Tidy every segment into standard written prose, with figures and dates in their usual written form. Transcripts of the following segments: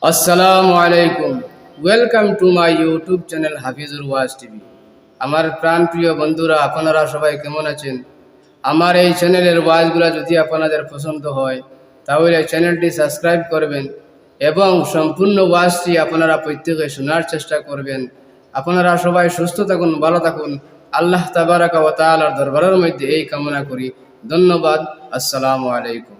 আসসালামু আলাইকুম। Welcome to my YouTube channel Hafizur was TV. আমার প্রাণপ্রিয় বন্ধুরা, আপনারা সবাই কেমন আছেন? আমার এই চ্যানেলের ওয়াজগুলো যদি আপনাদের পছন্দ হয় তাহলে চ্যানেলটি সাবস্ক্রাইব করবেন এবং সম্পূর্ণ ওয়াজটি আপনারা প্রত্যেকে শোনার চেষ্টা করবেন। আপনারা সবাই সুস্থ থাকুন, ভালো থাকুন। আল্লাহ তাবারাকা ওয়া তাআলার দরবারের মধ্যে এই কামনা করি। ধন্যবাদ। আসসালামু আলাইকুম।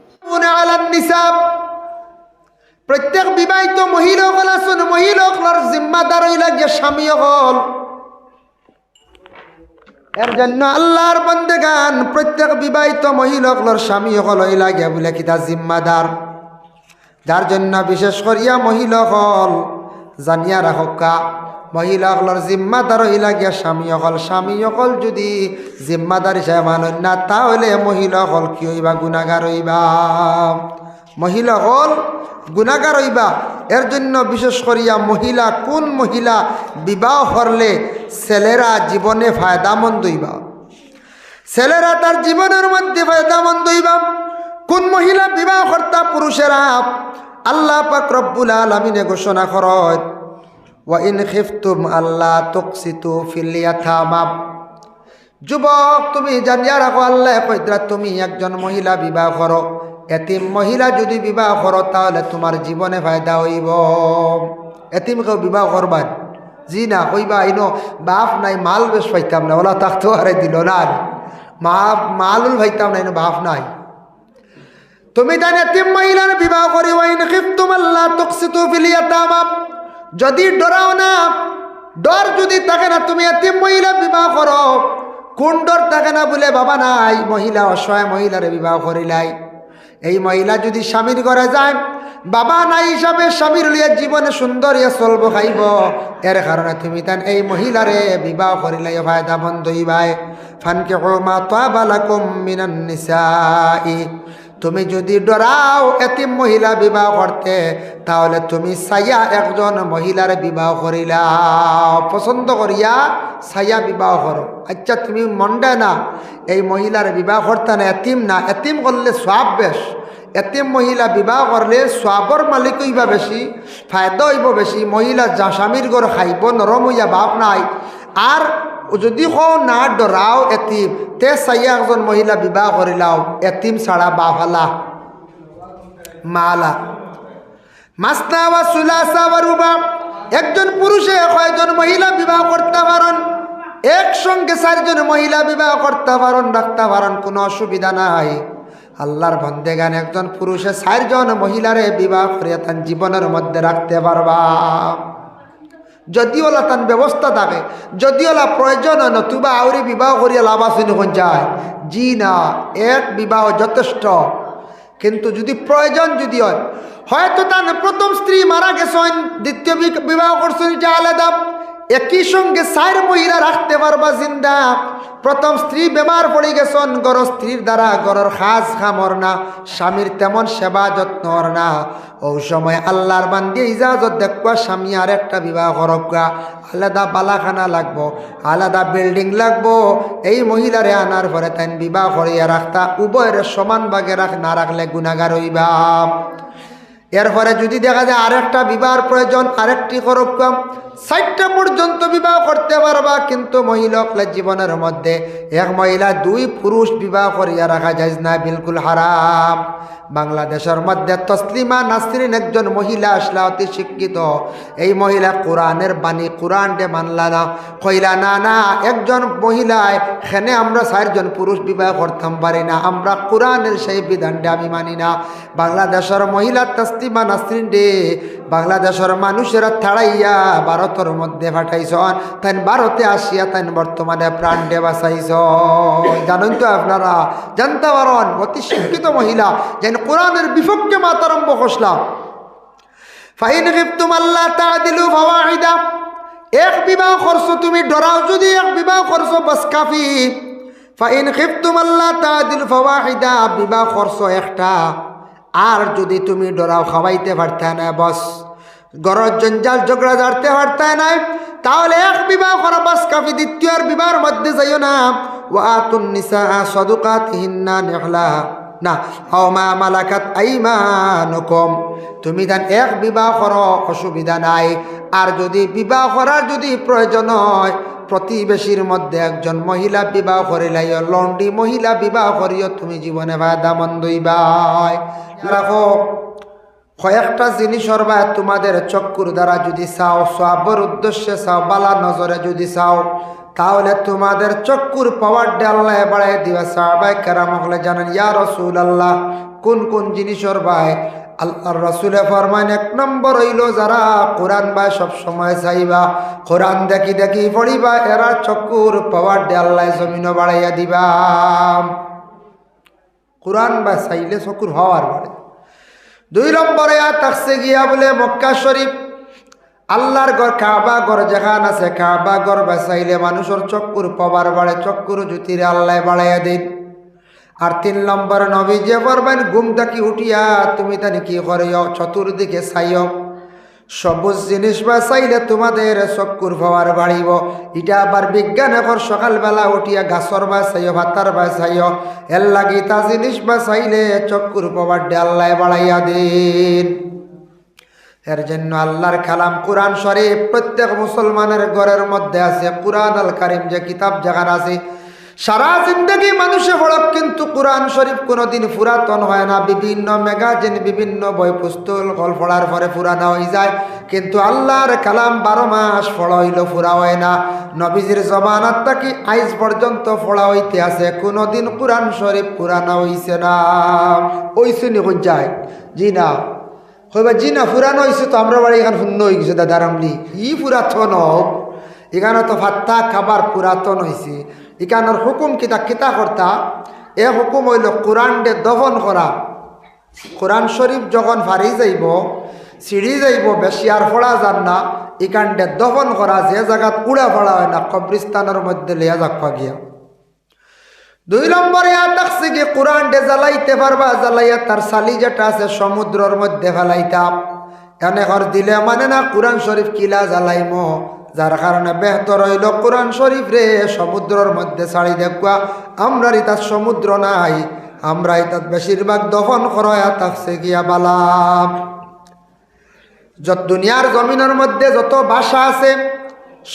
প্রত্যেক বিবাহিত মহিলাসকল আছেন, মহিলাসকলের জিম্মাদার হইলা গিয়ে স্বামী হল। এর জন্য আল্লাহর বন্দেগান প্রত্যেক বিবাহিত মহিলাসকলের স্বামী হল হইলা গিয়া বলে কিতা জিম্মাদার। যার জন্য বিশেষ করিয়া মহিলাসকল জানিয়া রাখা, মহিলাসকলের জিম্মাদার হইলা গিয়া স্বামী হল। স্বামী হল যদি জিম্মাদার হিসাবে মানেন না, তাহলে মহিলাসকল কি হইবা? গুনাহগার হইবা। মহিলা হল গুনাহগার হইবা। এর জন্য বিশেষ করিয়া মহিলা, কোন মহিলা বিবাহ করলে ছেলেরা জীবনে ফায়দামন্দ হইবা, ছেলেরা তার জীবনের মধ্যে ফায়দামন্দ হইবা। কোন মহিলা বিবাহ কর্তা পুরুষেরা আল্লাহ পাক রব্বুল আলামিনে ঘোষণা করেন, ওয়া ইন খিফতুম আল্লাহ তুকসিতু ফিল ইয়াতামা। যুবক, তুমি জানিয়া রাখো, আল্লাহ কইরা তুমি একজন মহিলা বিবাহ করো, এতিম মহিলা যদি বিবাহ করো তাহলে তোমার জীবনে ফায়দা হইব। এতিমকেও বিবাহ করবার জি না কইবা ইনো বাপ নাই, মাল বেশ পাইতাম না, ওলা তাক তো আরে দিল না, মালুল পাইতাম না, ইনো বাপ নাই। তুমি তাই এতিম মহিলার বিবাহ করি, ওয়াইন খিফতুম আল্লাহ তুকসিতু ফিল ইয়াতামা, যদি ডরাও না, ডর যদি থাকে না, তুমি এতিম মহিলা বিবাহ করো। কোন ডর থাকে না? বলে বাবা নাই, মহিলা অসহায় মহিলারে বিবাহ করিলাই। এই মহিলা যদি স্বামীর ঘরে যায়, বাবা নাই হিসাবে স্বামীর লিয়া জীবনে সুন্দর ইয়া চলব খাইব। এর কারণে তুমি তান এই মহিলারে বিবাহ করিলাই ফায়দা বন্ধ হইবাই। ফানকিহু মা তাবা লাকুম মিনান নিসাই, তুমি যদি ডরাও এতিম মহিলা বিবাহ করতে, তাহলে তুমি সাইয়া একজন মহিলার বিবাহ করিলাও, পছন্দ করিয়া সাইয়া বিবাহ করো। আচ্ছা, তুমি মন্ডা না এই মহিলার বিবাহ করতে না, এতিম না, এতিম করলে সওয়াব বেশ। এতিম মহিলা বিবাহ করলে সওয়াবর মালিক হইবা বেশি, ফায়দা হইব বেশি। মহিলা যা স্বামীর ঘর খাইব, নরম হইয়া বাপ নাই। আর যদি কও না ডরাও এতিম, তে চাইয়া একজন মহিলা বিবাহ করিলাও, এতিম ছাড়া বাফালা মালা মাস্তা বা সুলাসা বা রুবা। একজন পুরুষে কয়জন মহিলা বিবাহ করতে পারেন? একসঙ্গে 4 জন মহিলা বিবাহ করতে পারেন, রাখতে পারেন, কোনো অসুবিধা নাই। আল্লাহর বান্দেগান একজন পুরুষে 4 জন মহিলারে বিবাহ করিয়া তার জীবনের মধ্যে রাখতে পারবা, যদিওলা তার ব্যবস্থা থাকে, যদিওলা প্রয়োজন হয়, নতুবা আউরি বিবাহ করিয়া লাভ আছে যখন যায়। জি না, এক বিবাহ যথেষ্ট। কিন্তু যদি প্রয়োজন যদি হয়, হয়তো তার প্রথম স্ত্রী মারা গেছেন, দ্বিতীয় বিবাহ করছেন, এটা আলাদা। একই সঙ্গে 4 মহিলা রাখতে পারবা জিন্দা। প্রথম স্ত্রী বেমার পড়ে গেছেন, গড় স্ত্রীর দ্বারা গড়ের খাস খামর না, স্বামীর তেমন সেবা যত্ন না। ও সময় আল্লাহর বান্দি ইজাজত দেখবা, স্বামী আর একটা বিবাহ করবা, আলাদা বালাখানা লাগবো, আলাদা বিল্ডিং লাগবো। এই মহিলারে আনার পরে তাই বিবাহ করিয়া রাখতা, উভয়ের সমান ভাগে না রাখলে গুনাহগার হইবা। এরপরে যদি দেখা যায় আরেকটা বিবাহের প্রয়োজন, আরেকটি করবা, 4টা পর্যন্ত বিবাহ করতে পারবা। কিন্তু মহিলার জীবনের মধ্যে এক মহিলা 2 পুরুষ বিবাহ করিয়া রাখা যায় না, বিলকুল হারাম। বাংলাদেশের মধ্যে তসলিমা নাসরিন একজন মহিলা আসলা, অতি শিক্ষিত। এই মহিলা কোরআনের বাণী, কোরআন ডে মানলা না, কইলা না না, একজন মহিলায় এখানে আমরা 4 জন পুরুষ বিবাহ করতাম পারি না, আমরা কোরআনের সেই বিধানটা আমি মানি না। বাংলাদেশের মহিলা তসলিমা নাসরিন ডে বাংলাদেশের মানুষেরা থাড়াইয়া ভারতের মধ্যে পাঠাইছন, তাই ভারতে আসিয়া তাই বর্তমানে প্রাণ ডে বাঁচাইছ। জানেন তো আপনারা, জানতে পারেন অতি শিক্ষিত মহিলা যেন কোরআনের বিপক্ষে মাতারম্ভ খসলাম। ফাইন খিফতুম আল্লাহ তা'দিলু ফাওয়াহিদা, এক বিবাহ করছো, তুমি ডরাও যদি এক বিবাহ করছো বাস কাফি। ফাইন খিফতুম আল্লাহ তা'দিলু ফাওয়াহিদা, বিবাহ করছো একটা, আর যদি তুমি ডরাও খাওয়াইতে পারতে না, বস গরজ জঞ্জাল ঝগড়া ঝাড়তে পারতে নাই, তাহলে এক বিবাহ করা বাস কাফি। দ্বিতীয় বিবাহের মধ্যে যাইও না। ওয়া আতুন নিসা সাদুকাতিহিন্না নিহলা, না, আও মা মালাকাত আইমানুকুম, তুমি দেন এক বিবাহ করো, অসুবিধা নাই। আর যদি বিবাহ করার যদি প্রয়োজন হয়, প্রতিবেশীর মধ্যে একজন মহিলা বিবাহ করিলাইও, লন্ডি মহিলা বিবাহ করিও, তুমি জীবনে ফায়দামন্দ হইবাই। রাখো কয়েকটা জিনিসের বা তোমাদের চক্ষুর দ্বারা যদি চাও, সওয়াবের উদ্দেশ্যে চাও, বালা নজরে যদি চাও, তাহলে তোমাদের চক্ষুর পাওয়ার ডে আল্লাহ বাড়াই দিবা। সাহাবায়ে কেরাম হলে জানেন, ইয়া রাসূলুল্লাহ, কোন কোন জিনিসের ভাই? আল্লাহর রাসূলে ফরমান, এক নম্বর হইল যারা কোরআন ভাই সব সময় চাইবা, কোরআন দেখি দেখি পড়িবা, এরা চক্ষুর পাওয়ার ডে আল্লাহ জমিনও বাড়াইয়া দিবা। কোরআন বা চাইলে চক্ষুর হওয়ার বাড়ে। দুই নম্বরে থাকছে গিয়া বলে মক্কা শরীফ, আল্লাহর ঘর কাবা ঘর যেখান আছে, কাবা ঘর বাঁচাইলে মানুষের চক্ষুর পাওয়ার বাড়ে, চক্ষুর জ্যোতিরে আল্লাহ বাড়াইয়া দিন। আর তিন নম্বর নবী যে বলবেন, ঘুম থাকি উঠিয়া তুমি তানি কি করিও, চতুর্দিকে চাইও, সবুজ জিনিস বাঁচাইলে তোমাদের চক্ষুর পাওয়ার বাড়িব। এটা আবার বিজ্ঞান এখন সকালবেলা উঠিয়া গাছর বাঁচাইও, ভাতার বাঁচাইও, এর লাগি তা জিনিস বাঁচাইলে চক্ষুর পাওয়ার ডে আল্লাহ বাড়াইয়া দিন। এর জন্য আল্লাহর কালাম কোরআন শরীফ প্রত্যেক মুসলমানের ঘরের মধ্যে আছে। কোরআন আল কারিম যে কিতাব যেখানে আছে, সারা জিন্দগি মানুষে পড়ক, কিন্তু কোরআন শরীফ কোনোদিন পুরাতন হয় না। বিভিন্ন ম্যাগাজিন, বিভিন্ন বই পুস্তক পড়ার পরে পুরানো হয়ে যায়, কিন্তু আল্লাহর কালাম 12 মাস পড়া হইল পুরা হয় না। নবীজির জমানাত থাকি আইজ পর্যন্ত পড়া হইতে আছে, কোনোদিন কোরআন শরীফ পুরানো হইছে না। ওইছে নি কই যায়? জি না। হইবা জি না, পুরানো হয়েছে তো আমরা বাড়ি এখানে শূন্য হয়ে গেছে দাদা রামলি, ই পুরাতন হোক, এখানে তো ভাত্তা খাবার পুরাতন হয়েছে। এখানোর হুকুম কিতা কিতা কর্তা, এ হুকুম হইল কোরআন ডে দফন করা। কোরআন শরীফ যখন ফারি যাইব, সিঁড়ি যাইব, বেশি আর ফোড়া যান না, এখান ডে দফন করা, যে জায়গা উড়া ফোড়া হয় না, কবরিস্তানের মধ্যে লিয়া যাক্কা গিয়া। দুই নম্বরে থাকছে কি, কোরআন ডে জ্বালাইতে পারবা, জ্বালাইয়া তার সালি যেটা আছে সমুদ্রের মধ্যে ফেলাইতাম। এনে ঘর দিলে মানে না কোরআন শরীফ কিলা জ্বালাইমো, যার কারণে বেহতর হইল কোরআন শরীফ রে সমুদ্রের মধ্যে ছাড়ি দেখবা। আমরা ইতার সমুদ্র নাই, আমরা ইতার বেশিরভাগ দফন করা থাকছে গিয়া বালাম। যত দুনিয়ার জমিনের মধ্যে যত ভাষা আছে,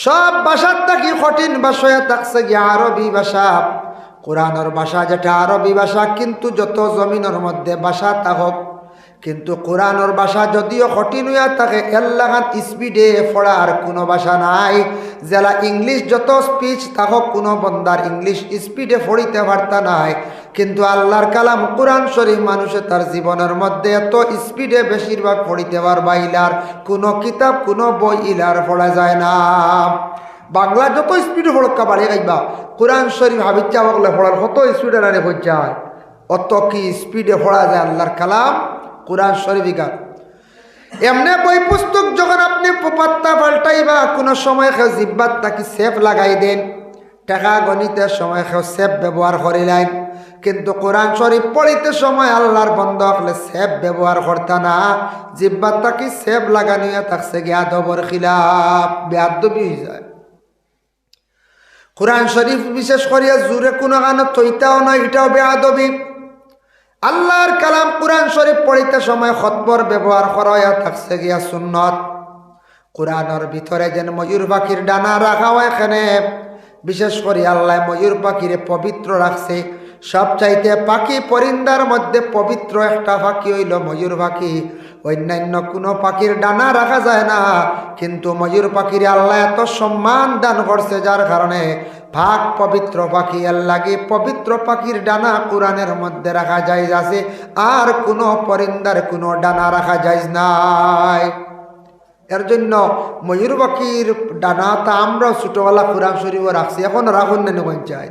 সব ভাষার থাকি কঠিন ভাষা থাকছে গিয়া আরবি ভাষা। কোরআনের ভাষা যেটা আরবি ভাষা, কিন্তু যত জমিনের মধ্যে ভাষা থাকক, কিন্তু কোরআনের ভাষা যদিও কঠিন হইয়া থাকে, এর লাগান স্পিডে পড়ার কোনো ভাষা নাই। যারা ইংলিশ যত স্পিচ থাকক, কোনো বন্দার ইংলিশ স্পিডে পড়িতে পারতা নাই, কিন্তু আল্লাহর কালাম কোরআন শরীফ মানুষে তার জীবনের মধ্যে এত স্পিডে বেশিরভাগ পড়িতে পারবা, ইলার কোনো কিতাব কোনো বই ইলার পড়া যায় না। বাংলা যত স্পিডে পড়কা বাড়িয়ে গাইবা, কোরআন শরীফ হাবিচ্ছা বগলে পড়ার কত স্পিডে রানে পৌঁছায়, অত কি স্পিডে পড়া যায় আল্লাহর কালাম কোরআন শরীফ। এমনি বই পুস্তক যখন আপনি পাত্তা পাল্টাইবা, কোনো সময় কেউ জিব্বাত তাকে সেফ লাগাই দেন, টাকা গণিতের সময় কেউ সেফ ব্যবহার করিলেন, কিন্তু কোরআন শরীফ পড়িতে সময় আল্লাহর বন্ধ হলে সেফ ব্যবহার করতা না, জিব্বাত তাকে সেফ লাগানো থাকছে গিয়া আদবের খিলাফ, বেয়াদবি হয়ে যায়। কোরআন শরীফ বিশেষ করিয়া জোরে কোনো গানত থইতাও নয়, এটাও বেয়াদবি। আল্লাহর কালাম কোরআন শরীফ পড়িতে সময় খতবর ব্যবহার করা থাকছে গিয়া সুন্নত। কোরআনের ভিতরে যেন ময়ূর পাখির ডানা রাখা হয়, এখানে বিশেষ করে আল্লাহ ময়ূর পাখিরে পবিত্র রাখছে। সবচাইতে পাখি পরিন্দার মধ্যে পবিত্র একটা পাখি হইল ময়ূর পাখি। অন্যান্য কোনো পাখির ডানা রাখা যায় না, কিন্তু ময়ূর পাখিরে আল্লাহ এত সম্মান দান করছে, যার কারণে ভাগ পবিত্র পাখি। এর লাগে পবিত্র পাখির ডানা কোরআনের মধ্যে রাখা যায় আছে, আর কোনো পরিন্দার কোনো ডানা রাখা যায় নাই। এর জন্য ময়ূর পাখির ডানা তা আমরা ছোটোবেলা কোরআন শরীফ রাখছি, এখন রাখুন না চাই,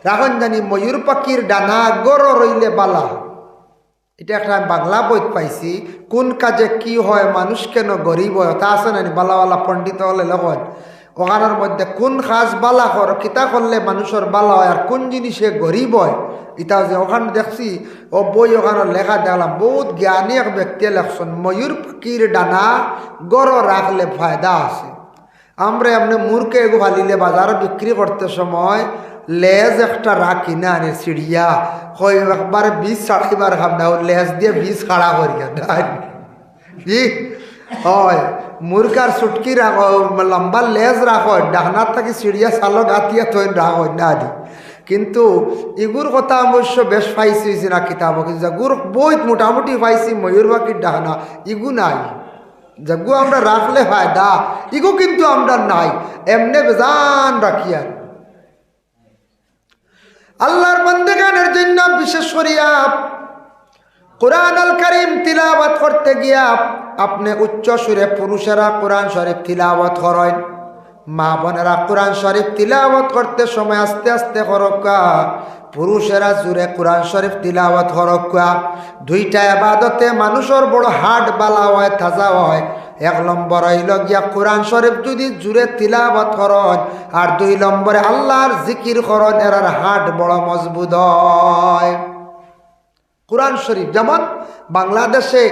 রাখুন জানি ময়ূর পাখির ডানা গড় রইলে বালা। এটা একটা বাংলা বই পাইছি, কোন কাজে কি হয় মানুষ কেন গরিব হয়, তা আছে না বালাওয়ালা পণ্ডিত হলে লখন ওখানের মধ্যে কোন কাজ বালা কর কিতা করলে মানুষের বালা হয়, আর কোন জিনিসে গরিব হয়, ইটা যে ওখানে দেখছি ও বই ওখানে লেখা দেখলাম, বহুত জ্ঞানী এক ব্যক্তি লেখছেন ময়ূর পাখির ডানা গড় রাখলে ফায়দা আছে। আমরা এমনি মূর্খে এগো ফালিলে বাজারে বিক্রি করতে সময় লেজ একটা রাখি না আনে চিড়িয়া হয় একবার বীজ ছাড়াইবার খাম না লেজ দিয়ে বীজ খাড়া করিয়া জি হয় মুরগার চুটকি রাখো লম্বা লেজ রাখো ডাকনার থাকি চিড়িয়া চালো গাতিয়া থই রাখো না দি কিন্তু ইগুর কথা অবশ্য বেশ পাইছি না কিতাব কিন্তু গুর বই মোটামুটি পাইছি ময়ূর পাখির ডাকনা ইগু নাই যেগু আমরা রাখলে ফায়দা ইগু কিন্তু আমরা নাই এমনি বেজান রাখি আর আল্লাহর বান্দাগানের জন্য বিশেষ করিয়া কোরআন আল কারীম তিলাওয়াত করতে গিয়া আপনি উচ্চ সুরে পুরুষেরা কোরআন শরীফ তিলাওয়াত করেন মা বোনেরা কোরআন শরীফ তিলাওয়াত করতে সময় আস্তে আস্তে করকা পুরুষেরা জুড়ে কোরআন শরীফ তিলাওয়াত করকা দুইটা ইবাদতে মানুষের বড় হাট বালা হয় তাজা হয় এক নম্বর হইল গিয়া কোরআন শরীফ যদি জুড়ে তিলাওয়াত করেন আর দুই নম্বরে আল্লাহর জিকির করেন এরার হাট বড় মজবুত হয় কোরআন শরীফ যেমন বাংলাদেশে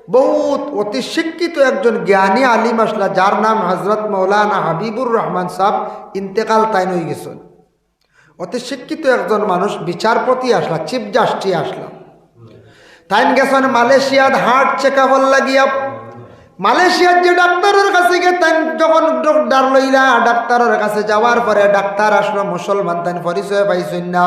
বহুত অতি শিক্ষিত একজন জ্ঞানী আলিম আসলা যার নাম হজরত মৌলানা হাবিবুর রহমান সাহেব ইন্তেকাল তাইন হয়ে গেছেন অতি শিক্ষিত একজন মানুষ বিচারপতি আসলা চিফ জাস্টিস আসলা তাইন গেছেন মালয়েশিয়ার হার্ট চেক আপর লাগিয়া মালয়েশিয়ার যে ডাক্তারের কাছে গিয়ে তাই যখন ডাক্তার লইলা ডাক্তারের কাছে যাওয়ার পরে ডাক্তার আসলো মুসলমান তাই পরিচয় পাইছেন না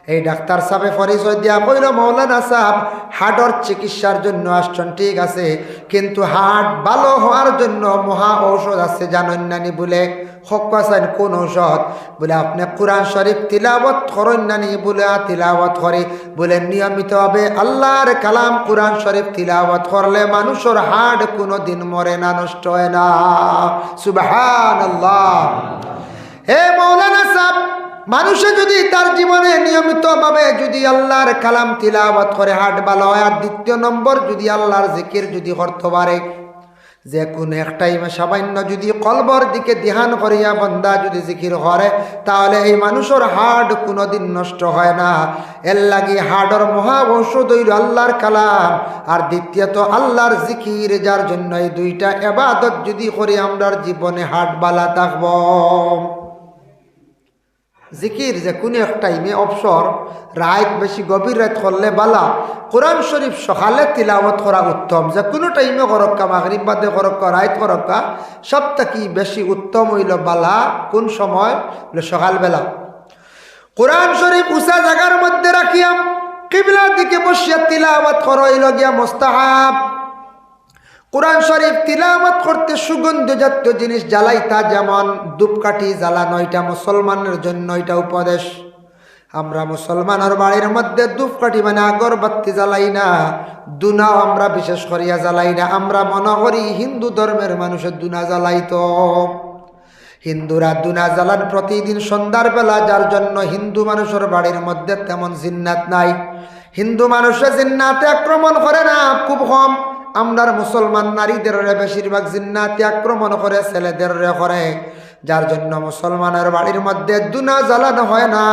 এই ডাক্তার সাহেব পরিচয় দিয়া কইল মৌলানা সাহেব হার্টের চিকিৎসার জন্য আসছেন ঠিক আছে কিন্তু হার্ট ভালো হওয়ার জন্য মহা ঔষধ আছে জানেন নানি বলে হকাছেন কোন ঔষধ বলে আপনি কোরআন শরীফ তিলাওয়াত করেন নানি বলে তিলাওয়াত করে বলে নিয়মিতভাবে আল্লাহর কালাম কোরআন শরীফ তিলাওয়াত করলে মানুষের হার্ট কোনো দিন মরে না নষ্ট হয় না সুবহানাল্লাহ হে মৌলানা সাহেব মানুষে যদি তার জীবনে নিয়মিতভাবে যদি আল্লাহর কালাম তিলাওয়াত করে হাট ভালো হয় আর দ্বিতীয় নম্বর যদি আল্লাহর জিকির যদি করতে পারে যে কোনো এক টাইমে সামান্য যদি কলবর দিকে ধ্যান করিয়া বান্দা যদি জিকির করে তাহলে এই মানুষের হার্ট কোনোদিন নষ্ট হয় না এর লাগি হার্টের মহা ঔষধ হইল আল্লাহর কালাম আর দ্বিতীয়ত আল্লাহর জিকির যার জন্য এই দুইটা ইবাদত যদি করি আমরার জীবনে হার্ট বালা থাকব জিকির যে কোনো এক টাইমে অবসর রাত বেশি গভীর রাত করলে বালা কোরআন শরীফ সকালে তিলাওয়াত করা উত্তম যে কোনো টাইমে করক্কা মাগরিব বাদে করক্কা রাত করক্কা সব থেকে বেশি উত্তম হইল বালা কোন সময় বলে সকালবেলা কোরআন শরীফ উঁচা জায়গার মধ্যে রাখিয়া কিবলার দিকে বসিয়া তিলাওয়াত করা হইল গিয়া মুস্তাহাব কোরআন শরীফ তিলাওয়াত করতে সুগন্ধ জাতীয় জিনিস জ্বালাইতা যেমন ধূপকাঠি জ্বালানো এটা মুসলমানের জন্য এটা উপদেশ আমরা মুসলমানের বাড়ির মধ্যে ধূপকাঠি মানে আগরবাতি জ্বালাই না দুনাও আমরা বিশেষ করিয়া জ্বালাই না আমরা মনে করি হিন্দু ধর্মের মানুষের দুনা জ্বালাইতো হিন্দুরা দুনা জ্বালান প্রতিদিন সন্ধ্যার বেলা যার জন্য হিন্দু মানুষের বাড়ির মধ্যে তেমন জিন্নাত নাই হিন্দু মানুষের জিন্নাতে আক্রমণ করে না খুব কম আমরার মুসলমান নারীদের বেশিরভাগ জিন্নাতি আক্রমণ করে ছেলেদের করে যার জন্য মুসলমানের বাড়ির মধ্যে দুনা জ্বালানো হয় না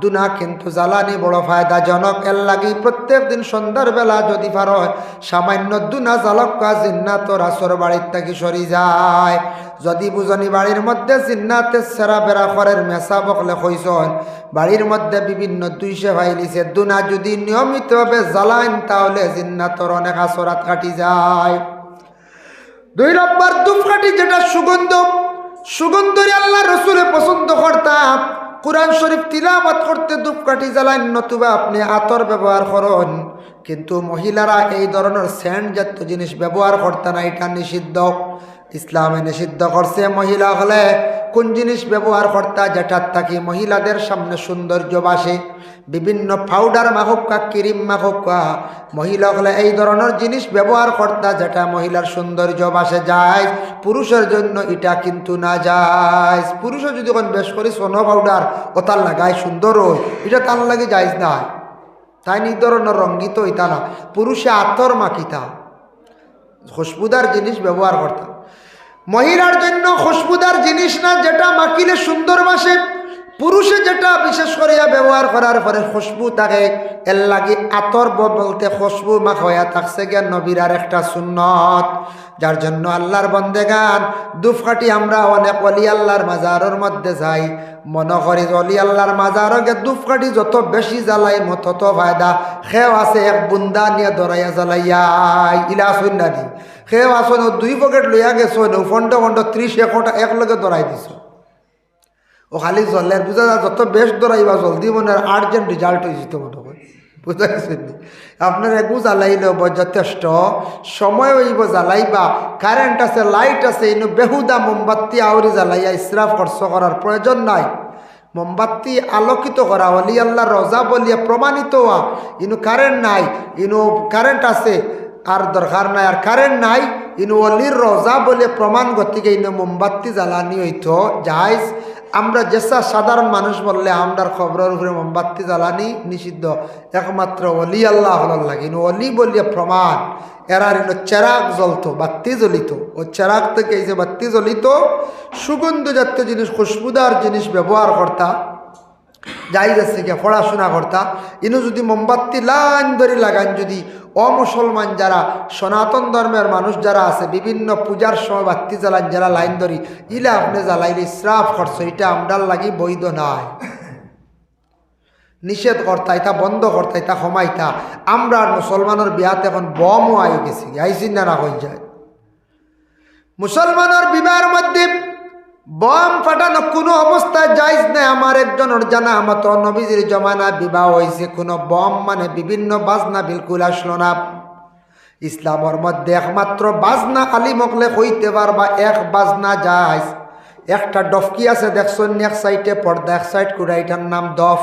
দুনা কিন্তু জ্বালানি বড় ফায়দাজনক এর লাগি প্রত্যেক দিন সন্ধ্যার বেলা যদি পারো সামান্য দুনা জ্বালকা জিন্নাত রাসর বাড়ির থেকে সরি যায় যদি বুঝনি বাড়ির মধ্যে জিন্নাতের সেরা বেড়া খরের মেশা বকলে কইসন বাড়ির মধ্যে বিভিন্ন দুইশে ভাইলিছে দুনা যদি নিয়মিতভাবে জ্বালান তাহলে জিন্নাতর অনেক আসরাত কাটি যায় দুই নম্বর ধূপকাঠি যেটা সুগন্ধরে আল্লাহ রসুলে পছন্দ করতাম কোরআন শরীফ তিলাওয়াত করতে ধূপকাঠি জ্বালান নতুবা আপনি আতর ব্যবহার করুন কিন্তু মহিলারা এই ধরনের সেন্ট জাতীয় জিনিস ব্যবহার করতে না এটা নিষিদ্ধ ইসলামে নিষিদ্ধ করছে মহিলা হলে কোন জিনিস ব্যবহার করতা যেটার থাকি মহিলাদের সামনে সৌন্দর্য বাসে বিভিন্ন পাউডার মাখুকা ক্রিম মাখুকা মহিলা হলে এই ধরনের জিনিস ব্যবহার করতা যেটা মহিলার সৌন্দর্য বাসে যায় পুরুষের জন্য এটা কিন্তু না যায় পুরুষও যদি কোন বেশ করি সোনো পাউডার ওতার লাগায় সুন্দর হয় এটা তার লাগে যাইজ না তাই এই ধরনের রঙ্গিত হইতা না পুরুষে আতর মাখিতা খুশবুদার জিনিস ব্যবহার করতাম মহিলার জন্য খুশবুদার জিনিস না যেটা মাখিলে সুন্দর বাসে পুরুষে যেটা বিশেষ করিয়া ব্যবহার করার পরে খুশবু থাকে, এর লাগি আতর বলতে খুশবু মাখায়া থাকছে গে নবীর আর একটা সুন্নত। যার জন্য আল্লাহর বন্দেগান দুফকাটি আমরা অনেক অলি আল্লাহর মাজারের মধ্যে যাই, মনে করি অলি আল্লাহর মাজারও গে দুফকাটি যত বেশি জ্বালাই তত ফায়দা। খেও আছে এক বুন্দা নিয়ে দরাইয়া জ্বালাইয়াই ইলা সন্ন্যাদি, খেও আসো 2 পকেট লইয়া গেছো, ফন্ড 30 এক লগে দরাই দিছ। ও খালি জলের বুঝা যা যত বেশ দরাইবা জলদি মনে আর্জেন্ট রেজাল্ট হয়েছে তো মনে হয়, বুঝা গেছেন? আপনার একু জ্বালাইলেও যথেষ্ট সময় হইব জ্বালাইবা, কারেন্ট আছে, লাইট আছে, ইনু বেহুদা মোমবাতি আউরি জ্বালাইয়া ইসরাফ খরচ করার প্রয়োজন নাই। মোমবাতি আলোকিত করা অলি আল্লাহ রজা বলিয়া প্রমাণিত হওয়া, ইনু কারেন্ট নাই, ইনু কারেন্ট আছে আর দরকার নাই, আর কারেন্ট নাই ইনু অলির রজা বলে প্রমাণ গতিকে ইনু মোমবাতি জ্বালানি হইতো জায়জ। আমরা যেসা সাধারণ মানুষ বললে আমরার খবরের উপরে মোমবাতি জ্বালানি নিষিদ্ধ, একমাত্র অলি আল্লাহ হলার লাগে ইনু অলি বলিয়া প্রমাণ। এরার ইনু চেরাগ জ্বলতো, বাতি জ্বলিত, ও চেরাগ থেকে এই যে বাতি জ্বলিত সুগন্ধ জাতীয় জিনিস, খুশবুদার জিনিস ব্যবহার করতা, যাই যাচ্ছে গিয়ে পড়াশোনা করতা। ইনু যদি মোমবাতি লাইন ধরে লাগান, যদি অমুসলমান যারা সনাতন ধর্মের মানুষ যারা আছে বিভিন্ন পূজার সময় বাতি জ্বালান যারা লাইন ধরি, ইলে আপনি জ্বালাইলে ইসরাফ খরচ, এটা আমরার লাগি বৈধ নাই, নিষেধ করতা, এটা বন্ধ করতা, এটা কমাইতা। আমরা আর মুসলমানের বিয়াতে এখন বমও আই গেছি, আইসিন না হয়ে যায়। মুসলমানের বিবাহের মধ্যে বম ফাটানো কোনো অবস্থায় জায়েজ নাই। আমার একজনের জানা মতো নবীজির জমানায় বিবাহ হয়েছে, কোনো বম মানে বিভিন্ন বাজনা বিলকুল আসলো না। ইসলামের মধ্যে একমাত্র বাজনা আলী মকলে হইতে পারবা, এক বাজনা জায়েজ। একটা ডফকি আছে দেখছেন, এক সাইডে পর্দা এক সাইড করে, এটার নাম দফ।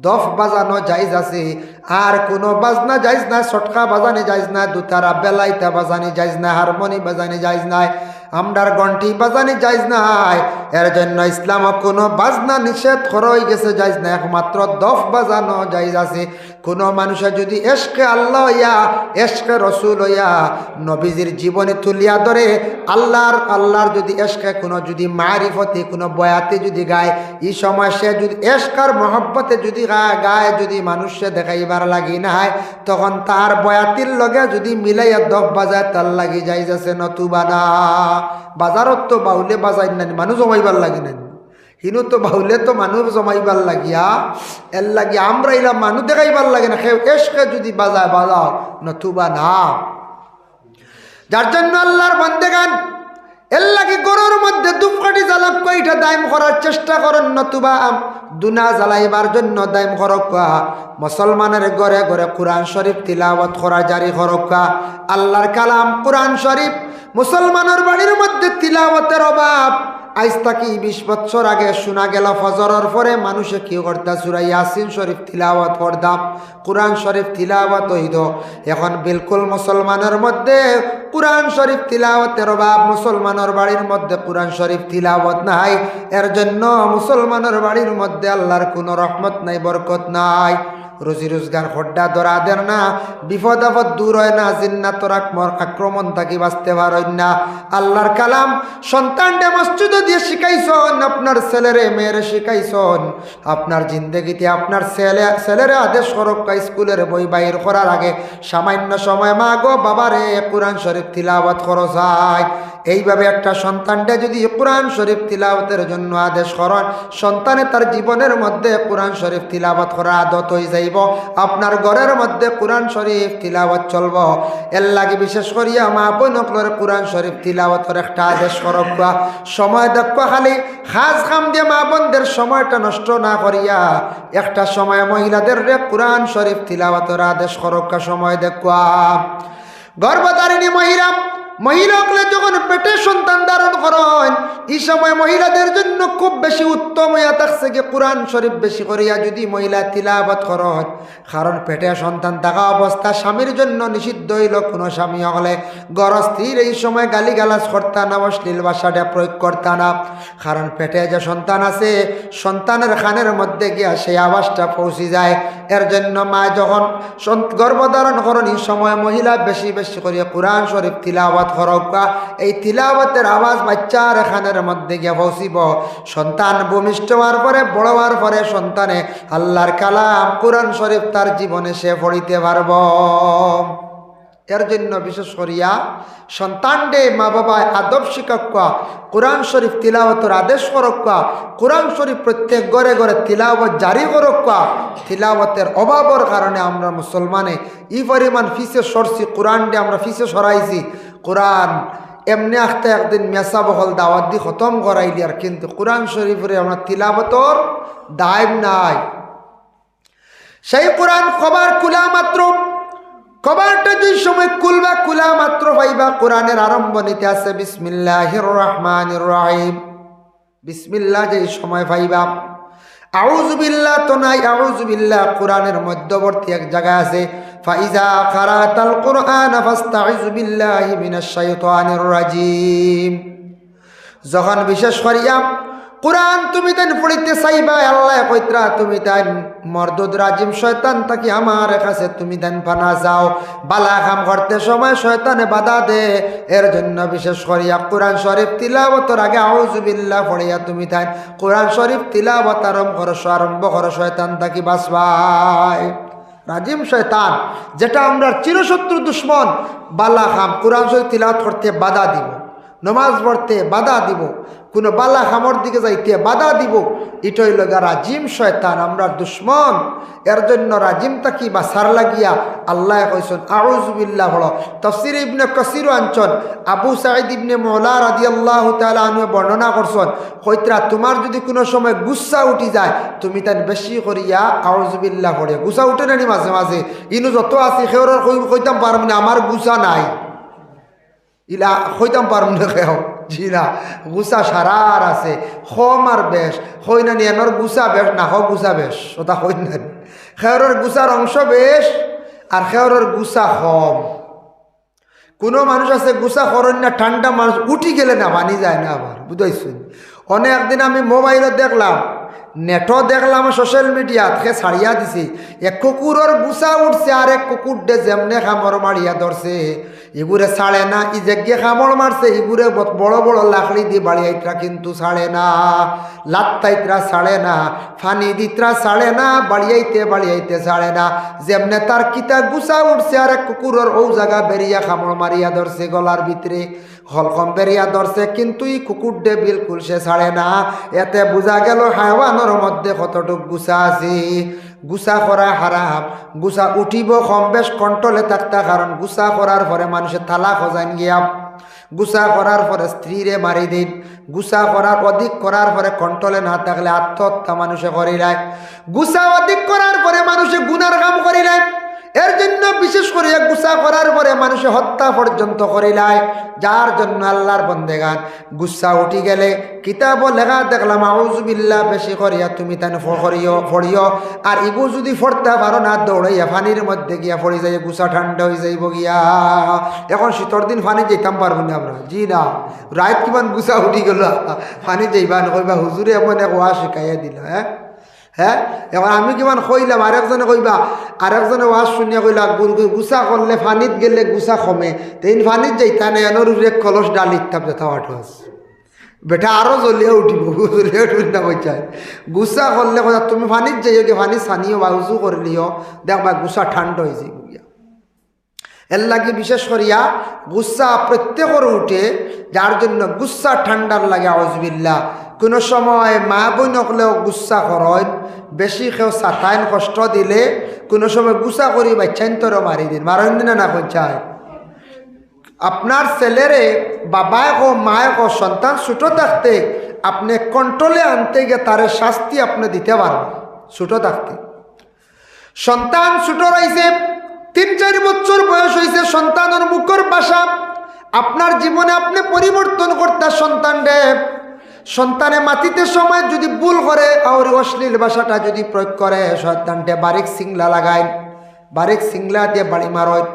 দফ বাজানো জায়েজ আছে, আর কোনো বাজনা জায়েজ নাই। ছটকা বাজানি জায়েজ নাই, দুতারা বেলাইতা বাজানি জায়েজ নাই, হারমোনি বাজানি জায়েজ নাই, আমরার ঘন্টি বাজানি জায়েজ নাই। এর জন্য ইসলাম কোনো বাজনা নিষেধ করা হয়ে গেছে, জায়েজ নাই, একমাত্র দফ বাজানো জায়েজ আছে। কোনো মানুষের যদি এশকে আল্লাহ হইয়া এশকে রসুল হইয়া নবীজির জীবনে তুলিয়া ধরে আল্লাহর যদি এশকে কোনো যদি মারিফতে কোনো বয়াতে যদি গায়, এই সময় সে যদি এশকার মহব্বতে যদি গায়, যদি মানুষে দেখাইবার লাগি না হয়, তখন তার বয়াতির লগে যদি মিলাইয়া দফ বাজায় তার লাগি যাই যাচ্ছে, নতুবা না। বাজারত তো বাউলে বাজাই না, মানুষ জমাইবার লাগি না, হিনু তো বাউলে তো মানুষ জমাইবার লাগিয়া, এর লাগিয়া আমরা ইলাম মানুষ দেখাইবার লাগে না। কেউ এসকে যদি বাজায় বাজাও, নতুবা না। যার জন্য আল্লাহর বান্দেগান এর লাগে গরুর মধ্যে দুপকাঠি জ্বালাক কয়টা দায়ম করার চেষ্টা করেন, নতুবা দুনা জ্বালাইবার জন্য দায়ম করক। মুসলমানের ঘরে ঘরে কোরআন শরীফ তিলাওয়াত করা জারি করক। আল্লাহর কালাম কোরআন শরীফ মুসলমানের বাড়ির মধ্যে তিলাওয়াতের অভাব। আজ তাকি 20 বছর আগে শোনা গেল ফজরের পরে মানুষে কি করতা, সূরা ইয়াসিন শরীফ তিলাওয়াত করতাম, কোরআন শরীফ তিলাওয়াত হইত। এখন বিলকুল মুসলমানের মধ্যে কোরআন শরীফ তিলাওয়াতের অভাব, মুসলমানের বাড়ির মধ্যে কোরআন শরীফ তিলাওয়াত নাই। এর জন্য মুসলমানের বাড়ির মধ্যে আল্লাহর কোনো রহমত নাই, বরকত নাই, রুজি রোজগার খড্ডা ধরা দেন না, বিপদ আপদ দূর হয় না, জিন্নাতর আক্রমণ থাকি বাঁচতে পারেন না। আল্লাহর কালাম সন্তানকে মসজিদ দিয়ে শিখাইছন, আপনার ছেলেরে মেয়েরে শিখাইছন। আপনার জিন্দগিতে আপনার ছেলেরে আদেশ করক স্কুলের বই বাইর করার আগে সামান্য সময় মা গো বাবারে কোরআন শরীফ তিলাওয়াত করো যায়। এইভাবে একটা সন্তানটা যদি কোরআন শরীফ তিলাওয়াতের জন্য আদেশ করেন, সন্তানে তার জীবনের মধ্যে কোরআন শরীফ তিলাওয়াত করার আদত হয়ে যাইব। আপনার ঘরের মধ্যে কোরআন শরীফ তিলাওয়াত চলব। এর লাগে বিশেষ করিয়া মা বোনকলের কোরআন শরীফ তিলাওয়াতের একটা আদেশ করক। সময় দেখো খালি খাস খাম দিয়ে মা বোনদের সময়টা নষ্ট না করিয়া একটা সময় মহিলাদের কোরআন শরীফ তিলাওয়াতের আদেশ করক। সময় দেখো গর্ভধারিণী মহিলাগুলো যখন পেটে সন্তান ধারণ করেন, এই সময় মহিলাদের জন্য খুব বেশি উত্তম হইয়া থাকছে কি কোরআন শরীফ বেশি করিয়া যদি মহিলা তিলাওয়াত করেন। কারণ পেটে সন্তান থাকা অবস্থা স্বামীর জন্য নিষিদ্ধ হইল। কোনো স্বামী হলে গর স্ত্রীর এই সময় গালিগালাজ করতা না, অশ্লীল ভাষাটা প্রয়োগ করতা না। কারণ পেটে যে সন্তান আছে, সন্তানের খানের মধ্যে গিয়া সেই আওয়াজটা পৌঁছে যায়। এর জন্য মা যখন গর্ভধারণ করেন, এই সময় মহিলা বেশি বেশি করিয়া কোরআন শরীফ তিলাওয়াত তিলাওয়াত করবা। এই তিলাওয়াতের আওয়াজ বাচ্চার এখানের মধ্যে গিয়ে পৌঁছিব। সন্তান ভূমিষ্ঠ হওয়ার পরে, বড় হওয়ার পরে সন্তানে আল্লাহর কালাম কোরআন শরীফ তার জীবনে সে পড়িতে পারব। এর জন্য বিশেষ করিয়া সন্তানডে মা বাবায় আদব শিক্ষা, কোরআন শরীফ তিলাওয়াতের আদেশ করক্কা, কোরআন শরীফ প্রত্যেক ঘরে ঘরে তিলাওয়াত জারি করক্কা। তিলাওয়াতের অভাবের কারণে আমরা মুসলমানে ই পরিমাণ ফিসে সরছি, কোরআন ডে আমরা ফিসে সরাইছি। কোরআন এমনি আখতে একদিন মেসা বহল দাওয়াত দি খতম করাইলি, আর কিন্তু কোরআন শরীফের আমরা তিলাওয়াতর দায়ম নাই। সেই কোরআন কবার খোলা মাত্র, কবারটা যে সময় খুলবা খোলা মাত্র পাইবা কোরআনের আরম্ভণীতে আছে বিসমিল্লাহির রহমানির রহিম। বিসমিল্লাহ যে সময় পাইবা, আউযু বিল্লাহ তো নাই, আউযু বিল্লাহ কোরআনের মধ্যবর্তী এক জায়গায় আছে ফাইজা কারাতাল কুরআন ফাস্তাইযু বিল্লাহি মিনাশ শাইতানির রাজিম। যখন বিশেষ করিয়া কোরআন তুমি তাই পড়িতে চাইবা, আল্লাহ কইত্রা তুমি তাই মরদুদ রাজিম শয়তান তাকি আমার কাছে তুমি তাই পানা যাও। বালা কাম করতে সময় শয়তানে বাধা দে, এর জন্য বিশেষ করিয়া কোরআন শরীফ তিলাওয়াতের আগে আউযু বিল্লাহ পড়িয়া তুমি তাই কোরআন শরীফ তিলাওয়াত আরম্ভ করো, শয়তান তাকি বাঁচবাই। রাজিম শয়তান যেটা আমরা চিরশত্রু দুশ্মন, বালা কাম কোরআন শরীফ তিলাওয়াত করতে বাধা দিব, নমাজ পড়তে বাধা দিব, কোনো বালা খামর দিকে যাইতে বাধা দিব, এটাই লগা রাজিম শয়তান, আমরা দুশ্মন। এর জন্য রাজিম তাকি বা সার লাগিয়া আল্লাহ কইছেন আউযু বিল্লাহ পড়ো। তাফসীর ইবনে কাসির অঞ্চল আবু সাঈদ ইবনে মুআলা রাদিয়াল্লাহু তাআলা আনহু বর্ণনা করছেন, কইত্রা তোমার যদি কোনো সময় গুসা উঠি যায় তুমি তাই বেশি করিয়া আউযু বিল্লাহ পড়ে। গুসা উঠে নানি মাঝে মাঝে, ইনু যত আছে খেওর কইতাম পারম না আমার গুসা নাই, ইলা হইতাম পারম না খেও, জি না, গুসা সারার আছে, খম আর বেশ হই না নিয়ানোর গুসা বেশ না, হোক গুসা বেশ ওটা হই না, খেওরের গুসার অংশ বেশ আর খেওরের গুসা কম। কোনো মানুষ আছে গুসা করেন না, ঠান্ডা মানুষ উঠি গেলে না মানি যায় না, আবার বুঝাইছেন। অনেকদিন আমি মোবাইলত দেখলাম, নেটও দেখলাম, সোশ্যাল মিডিয়াত সে ছাড়িয়া দিছে, এক কুকুরের গুসা উঠছে আর এক কুকুর ডে যেমনে খামড় মারিয়া ধরছে, এগুরে ছাড়ে না। ই যে খামড় মারছে এগুরে বড় বড় লাকড়ি দিয়ে বাড়িয়াইতরা কিন্তু ছাড়ে না, লাত্তাইতরা ছাড়ে না, ফানি দিতরা ছাড়ে না, বাড়িয়াইতে ছাড়ে না। যেমনে তার কিতা গুসা উঠছে আর এক কুকুরের ও জায়গা বেরিয়া খামড় মারিয়া ধরছে, গলার ভিতরে হলকম বেরিয়া ধরছে, কিন্তু এই কুকুর ডে বিলকুল সে ছাড়ে না। এতে বোঝা গেল হায়ওয়ানের মধ্যে কতটুক গুসা আছে। গুসা করা হারাম, গুসা উঠিব কম বেশ কন্ট্রোলে থাকতা, কারণ গুসা করার পরে মানুষের তালাক হজান গিয়া, গুসা করার পরে স্ত্রীরে মারি দিন, গুসা করার অধিক করার পরে কন্ট্রোলে না থাকলে আত্মহত্যা মানুষে করিলায়, গুসা অধিক করার পরে মানুষে গুনার কাম করিলায়। এর জন্য বিশেষ করে গুসা করার পরে মানুষে হত্যা পর্যন্ত করিলায়। যার জন্য আল্লাহর বন্দেগান গুসা উঠি গেলে কিতাব লেখা দেখলাম আউযু বিল্লাহ বেশি করিয়া তুমি তান ফড়িও, আর ইগু যদি ফড়তে পারো না দৌড়াইয়া ফানির মধ্যে গিয়া ফড়ি যাই, গুসা ঠান্ডা হয়ে যাইব গিয়া। এখন শীতর দিন ফানি যেতাম পারবো না আমরা, জি না, রাত কিমান গুসা উঠি গেল ফানি যাইবা নকইবা, হুজুরে এমন এক ওয়া শিখাইয়া দিল। হ্যাঁ এবার আমি কিমান কইলাম, আরেকজনে কইবা, আরেকজনে ওয়াজ শুনিয়া কইলা গুসা করলে ফানিত গেলে গুসা কমে, তেইন ফানিত যাইতা না এনর এক কলস ডালিত তাপ যেতা আঠস বেটা আরো জ্বলিয়া উঠিব, জ্বলিয়া উঠি না বইচায়। গুসা করলে কথা তুমি ফানিত যাইও কি ফানি সানিও বা উজু করলিও দেখবা গুসা ঠান্ডা হয়ে যাইব গিয়া। এর লাগে বিশেষ করিয়া গুসা প্রত্যেকের উঠে, যার জন্য গুসা ঠান্ডার লাগে আউযু বিল্লাহ। কোনো সময় মা বই নকলেও গুসা করেন, বেশি কেউ সাতাইন কষ্ট দিলে কোনো সময় গুসা করি বাচ্চান্তরও মারি দিন, মারেন দিন না কইচায়। আপনার ছেলেরে বাবায় কো মায় কো সন্তান ছোটো থাকতে আপনি কন্ট্রোলে আনতে গিয়ে তার শাস্তি আপনি দিতে পারবেন। ছোটো থাকতে সন্তান ছোটো রয়েছে, 3-4 বছর বয়স হয়েছে, সন্তানের মুখের ভাষা আপনার জীবনে আপনি পরিবর্তন করতে সন্তানে মাতিতে সময় যদি ভুল করে আর অশ্লীল ভাষাটা যদি প্রয়োগ করে, সন্তানটে বারিক সিংলা লাগায়, বারিক সিংলা দিয়ে বাড়ি মারেন,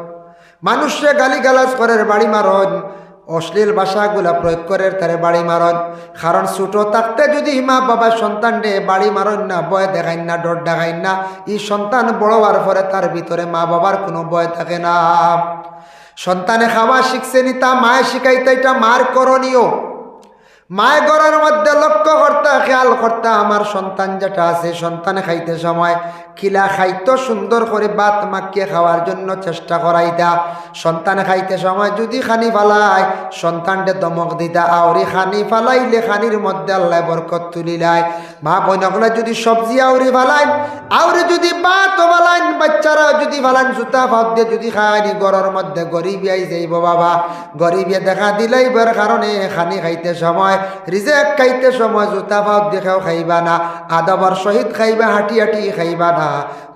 মানুষে গালি গালাজ করে বাড়ি মারেন, অশ্লীল ভাষাগুলা প্রয়োগ করে তারে বাড়ি মারেন। কারণ ছোট থাকতে যদি মা বাবা সন্তানটে বাড়ি মারেন না, ভয় দেখাইন না, ডর দেখাইন না, এই সন্তান বড় হওয়ার পরে তার ভিতরে মা বাবার কোনো ভয় থাকে না। সন্তানে খাওয়া শিখছে নি তা মায়ে শিখাইতে, এটা মার করণীয়। মায়ে ঘরের মধ্যে লক্ষ্য করতে, খেয়াল করতে আমার সন্তান যেটা আছে, সন্তানে খাইতে সময় খিলা খাইতো সুন্দর করে ভাত মাখিয়ে খাওয়ার জন্য চেষ্টা করাইতা। সন্তানে খাইতে সময় যদি খানি ফালায় সন্তানকে দমক দিতা, আউরি খানি ফালাইলে খানির মধ্যে আল্লাহ বরকত তুলিলায়। মা বোনগুলা যদি সবজি আউরি ফালাইন, আউরি যদি ভাত ফালাইন, বাচ্চারা যদি ফালাইন জুতা ভাত দিয়ে যদি খায়নি, ঘরের মধ্যে গরিবি আই যাইব বাবা। গরিবে দেখা দিলাইবার কারণে খানি খাইতে সময়, রিজেক খাইতে সময় জুতা ভাত দেখাও খাইবা না, আদবর সহিত খাইবা, হাঁটি হাঁটি খাইবা না।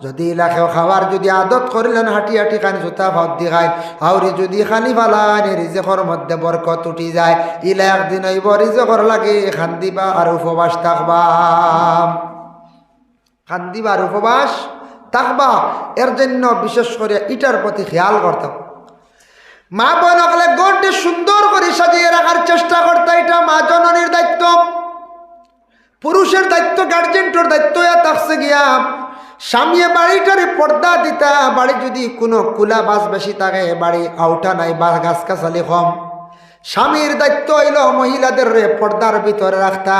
যদি ইলাকেও খাওয়ার যদি আদত করিলেন হাঁটি হাঁটি খান, জুতা ভাত দি খাই, আউরি যদি খানি ফালান রিজেকর মধ্যে বরকত উঠি যায়। ইলা একদিন হইব রিজেকর লাগে খান্দিবা আর উপবাস থাকবা, খান্দিবা আর উপবাস থাকবা। এর জন্য বিশেষ করে ইটার প্রতি খেয়াল করতাম। মা বোন হলে গড়টি সুন্দর করে সাজিয়ে রাখার চেষ্টা করতে, এটা মা জননীর দায়িত্ব, পুরুষের দায়িত্ব, গার্জেন্টর দায়িত্ব থাকছে গিয়া স্বামীয়ে বাড়িটারে পর্দা দিতা। বাড়ি যদি কোনো কুলা বাস বেশি থাকে, বাড়ি আউটা নাই বা গাছ গাছালি কম, স্বামীর দায়িত্ব হইল মহিলাদের পর্দার ভিতরে রাখতা।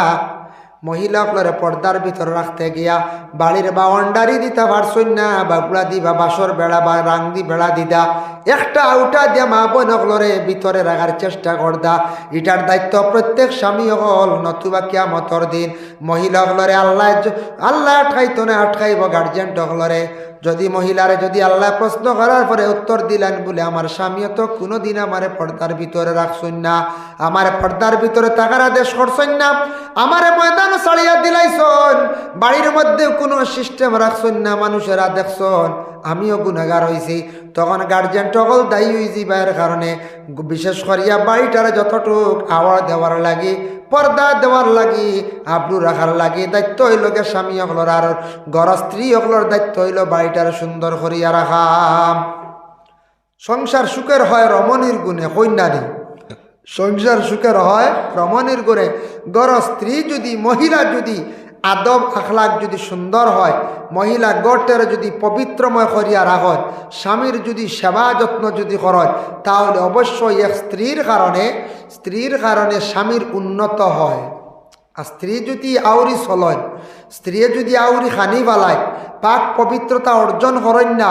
মহিলাগুলোরে পর্দার ভিতরে রাখতে গিয়া বাড়ির বাউন্ডারি দিতা পারছই না, বাগুলা দিবা বাসর বেড়া বা রাংদি বেড়া দিদা, একটা আউটা দিয়া মা বোনগুলোরে ভিতরে রাখার চেষ্টা করদা। এটার দায়িত্ব প্রত্যেক স্বামী হল, নতুবা কিয়ামতের দিন মহিলাগুলোরে আল্লাহ আটকাইতো না, আটকাইব গার্জেন্টগুলোরে। যদি মহিলারে যদি আল্লাহ প্রশ্ন করার পরে উত্তর দিলেন বলে আমার স্বামীও তো কোনো দিন আমারে পর্দার ভিতরে রাখছেন না, আমার পর্দার ভিতরে থাকার আদেশ করছেন না, আমারে ময়দান ছাড়িয়া দিলাইছন, বাড়ির মধ্যে কোনো সিস্টেম রাখছেন না, মানুষেরা দেখছন আমিও গুনাহগার হয়েছি, তখন গার্জেন টকল দায়ী হয়েছি বাইয়ের কারণে। বিশেষ করিয়া বাড়িটারে যতটুক আওয়ার দেওয়ার লাগি, পর্দা দেওয়ার লাগি, আবরু রাখার লাগি দায়িত্ব হইল গে স্বামী হকলর, আর ঘর স্ত্রী হকলর দায়িত্ব হইল বাড়িটারে সুন্দর করিয়া রাখা। সংসার সুখের হয় রমণীর গুণে, কন্যারি সংসার সুখের হয় রমণীর গুণে। ঘর স্ত্রী যদি, মহিলা যদি আদব আখলাক যদি সুন্দর হয়, মহিলা গড়টের যদি পবিত্রময় করিয়া রাখত, স্বামীর যদি সেবা যত্ন যদি করত, তাহলে অবশ্যই এক স্ত্রীর কারণে স্বামীর উন্নত হয়। আর স্ত্রী যদি আউরি চলয়, স্ত্রী যদি আউরি খানি বালায়, পাক পবিত্রতা অর্জন করেন না,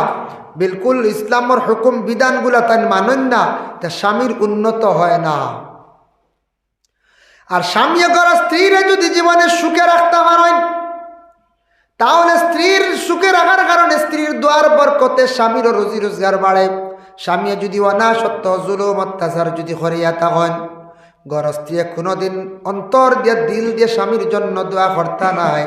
বিলকুল ইসলামের হুকুম বিধানগুলা তাই মানেন না, তা স্বামীর উন্নত হয় না। আর স্বামী ঘর স্ত্রীরে যদি জীবনে সুখে রাখতে পারেন, তাহলে স্ত্রীর সুখে রাখার কারণে স্ত্রীর দোয়ার বরকতে স্বামীরও রুজি রোজগার বাড়ে। স্বামী যদি অনাসত্য জুলুম অত্যাচার যদি করিয়া থাকেন, ঘর স্ত্রী কোনোদিন অন্তর দিয়ে দিল দিয়ে স্বামীর জন্য দোয়া করতে নাই।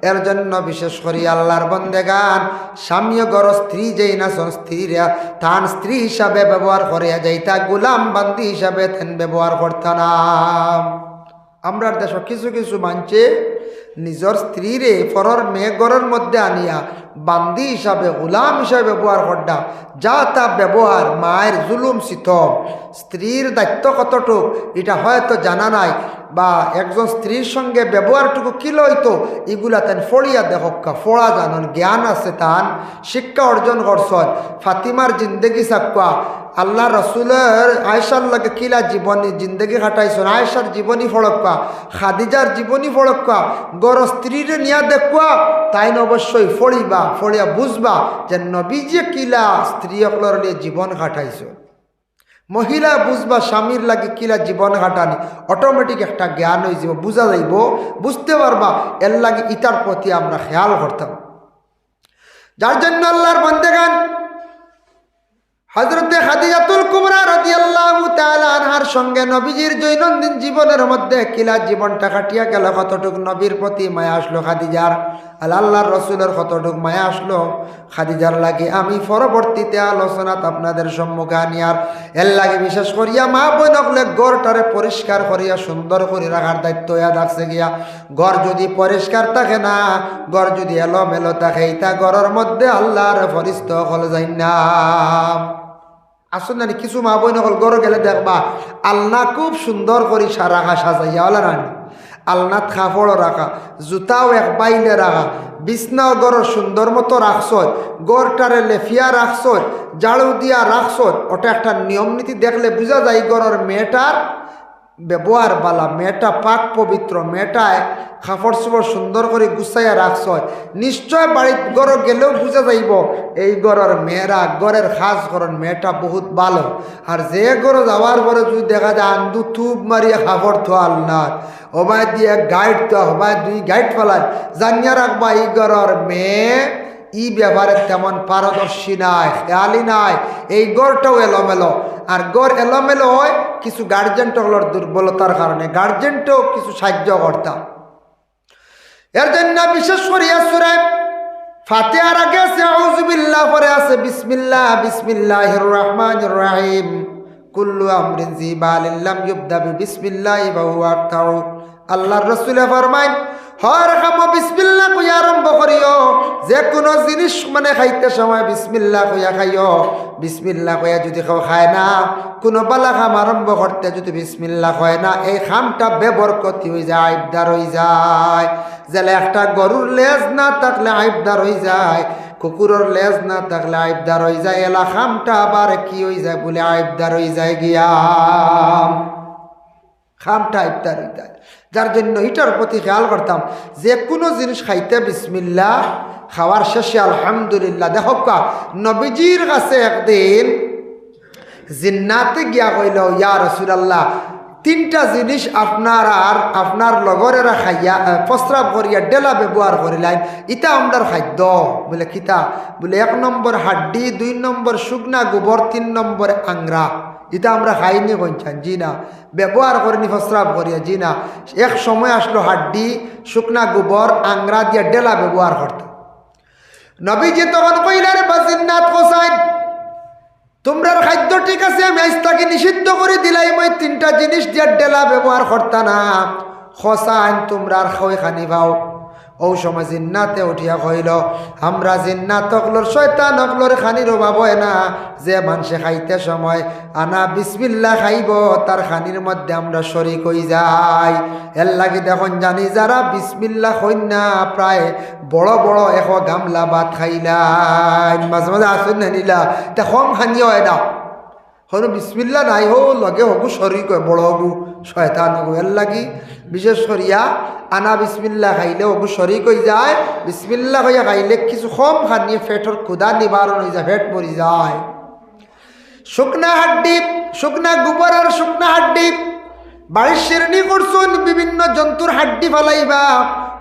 এর জন্য বিশেষ করে আল্লাহর বন্দেগান স্বামী ঘর স্ত্রী যেই না স্ত্রীরা তান স্ত্রী হিসাবে ব্যবহার করিয়া যাইতা, গোলাম বান্দি হিসাবে তেন ব্যবহার করতে না। আমরা দেশ কিছু কিছু মানছে নিজের স্ত্রীরে পরের মেয়ে ঘরের মধ্যে আনিয়া বান্দি হিসাবে, গোলাম হিসাবে ব্যবহার করডা, যা তা ব্যবহার মায়ের জুলুম সিতম। স্ত্রীর দায়িত্ব কতটুক এটা হয়তো জানা নাই, বা একজন স্ত্রীর সঙ্গে ব্যবহারটুকু কি লইতো এগুলা তেন ফড়িয়া দেখক্কা, ফড়া জানন, জ্ঞান আছে, তান শিক্ষা অর্জন করছেন। ফাতিমার জিন্দগি চাকুয়া, আল্লাহ রসুলের আয়েশার লাগে কিলা জীবনী জিন্দগি খাটাইছেন, আয়েশার জীবনী ফড়ক্কা, খাদিজার জীবনী ফড়ক্কা, গর স্ত্রীর নিয়া দেখুয়া, তাই অবশ্যই ফড়িবা, ফড়িয়া বুঝবা যে নবীজি কিলা স্ত্রী সকলের নিয়ে জীবন খাটাইছে। মহিলা বুঝবা স্বামীর লাগে কিলা জীবন কাটানি, অটোমেটিক একটা জ্ঞান হয়ে যাব, বুঝা যাইব, বুঝতে পারবা। এর লাগে ইটার প্রতি আমরা খেয়াল করতাম। যার জন্য আল্লাহর বান্দেগান হযরতে খাদিজাতুল কুবরা রাদিয়াল্লাহু তাআলা আনহার সঙ্গে নবীজির দৈনন্দিন জীবনের মধ্যে কিলা জীবনটা কাটিয়া গেল, কতটুক নবীর প্রতি মায়া আসলো খাদিজার, আল্লাহর রসুলের কতটুক মায়া আসলো খাদিজার লাগে, আমি পরবর্তীতে আলোচনাত আপনাদের সম্মুখে আনিয়ার। এর লাগে বিশেষ করিয়া মা বোন হলে ঘরটারে পরিষ্কার করিয়া সুন্দর করে রাখার দায়িত্ব থাকছে গিয়া। ঘর যদি পরিষ্কার থাকে না, ঘর যদি এলোমেলো থাকে, তা ঘরের মধ্যে আল্লাহর ফরিস্তা হল যাই না। আসুন না কিছু মা বোন হল গড় গেলে দেখবা আল্লাহ খুব সুন্দর করে রাখা সাজাইয়া হল রানি, আলনাত কাপড়ও রাখা, জুতাও এক বাইলে রাখা, বিছনাও গড় সুন্দর মতো রাখছয়, গড়টারে লেফিয়া রাখছয়, ঝাড়ু দিয়া রাখছয়। ওটা একটা নিয়ম নীতি দেখলে বোঝা যায় গড়ের মেয়েটার ব্যবহার বালা, মেয়েটা পাক পবিত্র, মেয়েটায় কাপড় চোপড় সুন্দর করে গুছাইয়া রাখছয়। নিশ্চয় বাড়ির গড় গেলেও বোঝা যাইব এই গড়ের মেয়েরা, গড়ের খাস ঘরের মেয়েটা বহুত ভালো। আর যে গড় যাওয়ার পরে যদি দেখা যায় আন্দু থুপ মারিয়া কাপড় থোয়াল না, হবায় দিয়ে গাইড তো হবায় দুই গাইড ফেলায়, জানিয়া রাখবা এই গড়ের মেয়ে ই ব্যাপারে তেমন পারদর্শী নাই, খেয়ালি নাই। এই গড়টাও এলোমেলো, আর গড় এলোমেলো হয় কিছু গার্জেনটগুলোর দুর্বলতার কারণে, গার্জেনটাও কিছু সাহায্য করতাম। এর জন্য বিশেষ করিয়া সূরা ফাতিহার আগে আছে আউযু বিল্লাহ, পরে আছে বিসমিল্লাহ, বিসমিল্লাহির রহমানির রহিম। কুল্লু আমরিন জিবালিন লাম ইউবদা বিসমিল্লাহি ওয়া হুয়া আরতাউ। আল্লাহর রাসূলে ফরমায় হর কাম বিসমিল্লাহ কইয়া আরম্ভ করিও, যে কোনো জিনিস মানে খাইতে সময় বিসমিল্লাহ কইয়া খাইও। বিসমিল্লাহ কইয়া যদি কেউ খায় না, কোনো বালা খাম আরম্ভ করতে যদি বিসমিল্লাহ কয় না, এই খামটা বেবরকতি হয়ে যায়, আইবদার হয়ে যায়। যেলে একটা গরুর লেজ না থাকলে আইবদার হয়ে যায়, কুকুরের লেজ না থাকলে আইবদার হয়ে যায়, এলা খামটা আবার কি হয়ে যায় বলে আইবদার হয়ে যায় গিয়া, খামটা আইবদার হয়ে যায়। যার জন্য এটার প্রতি খেয়াল করতাম, যে কোনো জিনিস খাইতে বিসমিল্লাহ, খাওয়ার শেষে আলহামদুলিল্লাহ। দেখো নবীজির কাছে একদিন জিন্নাতে গিয়া কইল, ইয়া রাসূলুল্লাহ, তিনটা জিনিস আপনার আর আপনার লগরেরা খাইয়া প্রস্রাব করিয়া ডেলা ব্যবহার করিলেন, ইটা আমরার খাদ্য। বলে কিতা? বলে 1 নম্বর হাড্ডি, 2 নম্বর শুকনা গোবর, 3 নম্বর আংরা। এটা আমরা খাইনি কইছেন? জি না। ব্যবহার করিনি প্রস্রাব করিয়া? জি না। এক সময় আসলো হাড্ডি, শুকনা গোবর, আংরা দিয়া ডেলা ব্যবহার করত। নবীজি তখন কইলেন, বাজিন্নাত হোসাইন, তোমরার খাদ্য ঠিক আছে, আমি আজ তাকে নিষিদ্ধ করে দিলাই, মই 3টা জিনিস দিয়ে ডেলা ব্যবহার করতা না। হোসাইন তোমরার খই খানি পাও। ও সময় জিন্নাতে উঠিয়া কইল, আমরা জিন্নাত অকলর শয়তান অকলর খানির অভাব হয় না, যে মানুষে খাইতে সময় আনা বিসমিল্লাহ খাইব, তার খানির মধ্যে আমরা শরিক হয়ে যাই। এর লাগি দেখুন জানি যারা বিসমিল্লাহ হইন না, প্রায় বড় বড় 1 গামলা ভাত খাইলাই, মাঝে মাঝে আসুন না নিলা, তা কম খানি হয় না। হন বিসমিল্লাহ নাই হো লগে হগু শরিক হয়, বড় হগু শয়তান হগু। এর লাগি বিশেষ করিয়া আনা বিসমিল্লাহ খাইলে হগু শরিক হয়ে যায়। বিসমিল্লাহ হইয়া খাইলে কিছু কম খানিয়ে পেটের ক্ষুধা নিবারণ হয়ে যায়, পেট মরি যায়। শুকনা হাড্ডি, শুকনা গোবর আর শুকনা হাড্ডি বাড়ির শ্রেণী করছুন, বিভিন্ন জন্তুর হাড্ডি ফালাইবা,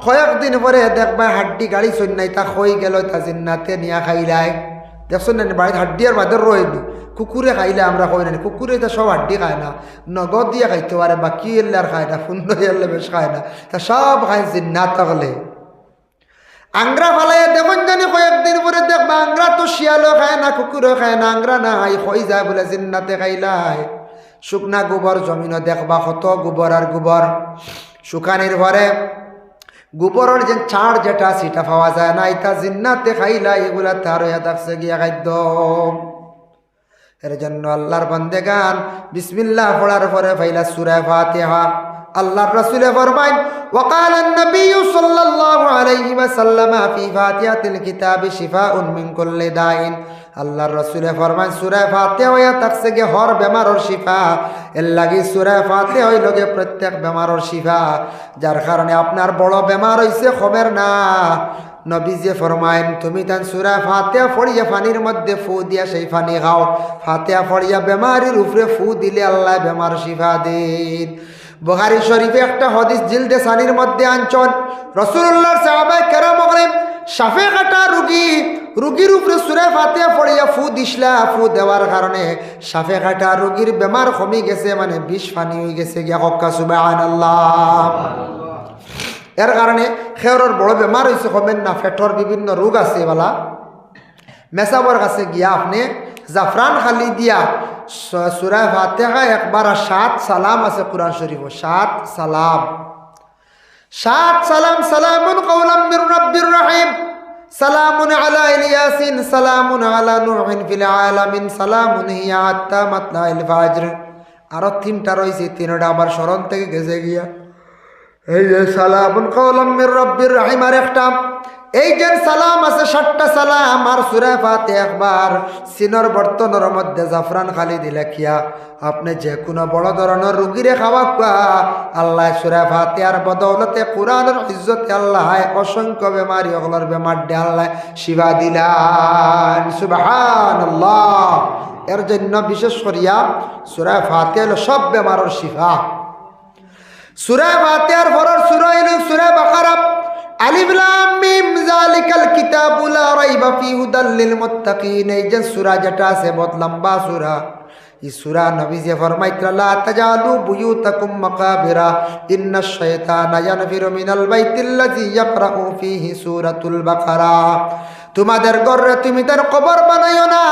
কয়েকদিন পরে দেখবা হাড্ডি গাড়ি চন্যাই তা হয়ে গেল, তা জিন্নাতে নিয়া খাইলাই। দেখছেন না বাড়িতে হাড্ডি আর বাদের রইনি। কুকুরে খাইলে আমরা কই না, কুকুরে তা সব হাড্ডি খায় না, নগদ দিয়ে খাইতে পারে, বাকি এলে আর খায় না, ফুন্ড এলে বেশ খায় না, তা সব খায় জিন্নাত থাকলে। আংরা ফালাইয়া দেখুন জানি কয়েকদিন পরে দেখবা আংরা তো শিয়ালও খায় না, কুকুরও খায় না, আংরা নাই হয়ে যায় বলে জিন্নাতে খাইলাই। শুকনা গোবর জমিনও দেখবা কত গোবর আর গোবর, শুকানির পরে গোবরের যে ছাড় যেটা সেটা পাওয়া যায় না, এটা জিন্নাতে খাইলা, এগুলা তার হইয়া থাকছে গিয়া খাদ্য। এর জন্য আল্লাহর বান্দেগান বিসমিল্লাহ পড়ার পরে ফাইলা সূরা ফাতিহা। আল্লাহর রাসূল ফরমায়, ওয়াকাল an-নবী সাল্লাল্লাহু আলাইহি ওয়াসাল্লাম ফি ফাতিহাতিল কিতাবি শিফাউন মিন কুল্লি দাইন। আল্লাহর রাসূল ফরমায় সূরা ফাতিহা হইয়া থাকছে গে হর বেমারর শিফা। এর লাগি সূরা ফাতিহা হইল গে প্রত্যেক বেমারর শিফা। যার কারণে আপনার বড় বেমার হইছে খবর না, নবীজি ফরমায়েন তুমি তান সূরা ফাতিহা পড়িয়া পানির মধ্যে ফু দিয়া সেই পানি খাও। ফাতিহা পড়িয়া বেমারির উপরে ফু দিলে আল্লাহ বেমার শিফা দেন। বুখারী শরীফে একটা হাদিস জিলদে সানির মধ্যে আনছন, রাসূলুল্লাহর সাহাবায়ে কেরাম বলেন, সাফে কাটা রুগীর উপরে সূরা ফাতিহা পড়িয়া ফু দিছলা, ফু দেওয়ার কারণে সাফে কাটা রুগীর বেমার কমে গেছে, মানে বিষ পানি হয়ে গেছে গিয়া। হক্কা সুবহানাল্লাহ। এর কারণে খেয়রের বড় বেমার হয়েছে কমেন না, পেটর বিভিন্ন রোগ আছে বলা, মেসাবর কাছে গিয়া আপনি জাফরান খালি দিয়া সূরা ফাতিহা একবার 7 সালাম আছে কুরআন শরীফ, 7 সালাম, 7 সালাম। সালামুন কাওলাম মির রাব্বির রহিম, সালামুন আলা ইয়াসিন, সালামুন আলা নূহিন ফিল আলামিন, সালামুন হিয়া হাত্তা মাতলাইল ফাজর। আরো 3টা রয়েছে, 3টা আবার স্মরণ থেকে গেছে গিয়া। এই যে সালামুন কাওলাম মির রাব্বির রহিম আর একটা এই যে সালাম আছে 7টা সালাম আর সূরা ফাতিহা একবার সিনর বর্তনের মধ্যে জাফরান খালি দিলে কিয়া আপনি যে কোনো বড় ধরনের রোগীরে খাওয়া আল্লাহ সূরা ফাতিহার বদৌলতে কোরআনের ইজ্জতে আল্লাহ অসংখ্য বেমারি ওগুলোর বেমার দে আল্লাহ শিফা দিলান সুবহানাল্লাহ। এর জন্য বিশেষ করিয়া সূরা ফাতিহা হলো সব বেমারের শিফা। সূরা ফাতিহার পরের সূরা হলো সূরা বাকারা। আলিফ লাম মিম যালিকাল কিতাবু লা রাইবা ফিহি হুদাল লিল মুত্তাকিন। এই যে সূরা যেটা আছে বহুত লম্বা সূরা। এই সূরা নবী যে ফরমাইতরা লা তাজালু বুয়ুতাকুম মাকাবিরা ইন্নাশ শাইতানা ইয়ানফিরু মিনাল বাইতিল্লাযী ইয়াকরাউ ফিহি সূরাতুল বাকারা। তোমাদের ঘরে তুমি তার কবর বানাইও না,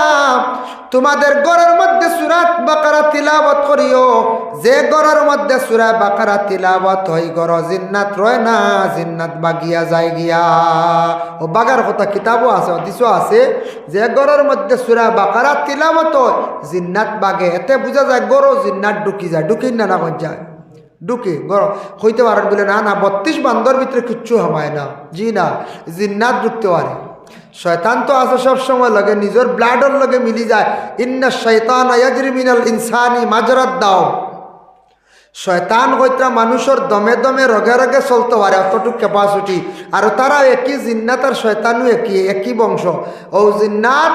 তোমাদের ঘরের মধ্যে সূরা বাকারা তিলাওয়াত করিও। যে ঘরের মধ্যে সূরা বাকারা তিলাওয়াত হয় ঘর জিন্নাত রয় না, জিন্নাত বাগিয়া যায় গিয়া। ও বাগার কথা কিতাবও আছে, হাদিসও আছে যে ঘরের মধ্যে সূরা বাকারা তিলাওয়াত হয় জিন্নাত বাগে। এতে বোঝা যায় ঘর জিন্নাত ঢুকি যায়, ঢুকি না না যায় ঢুকে ঘর হইতে পারেন বলে না না 32 বান্দর ভিতরে কিচ্ছু হয় না, জি না জিন্নাত ঢুকতে পারে। শয়তান তো আছে সব সময় লগে, নিজের ব্লাডের লগে মিলি যায়। ইন্নাশ শাইতানা ইয়াজরি মিনাল ইনসানি মাজরাদ দাও। শয়তান কইত্রা মানুষের দমে দমে রগে রগে চলতে পারে, অতটুক ক্যাপাসিটি। আর তারা একই জিন্নাত আর শয়তানও একই বংশ। ও জিন্নাত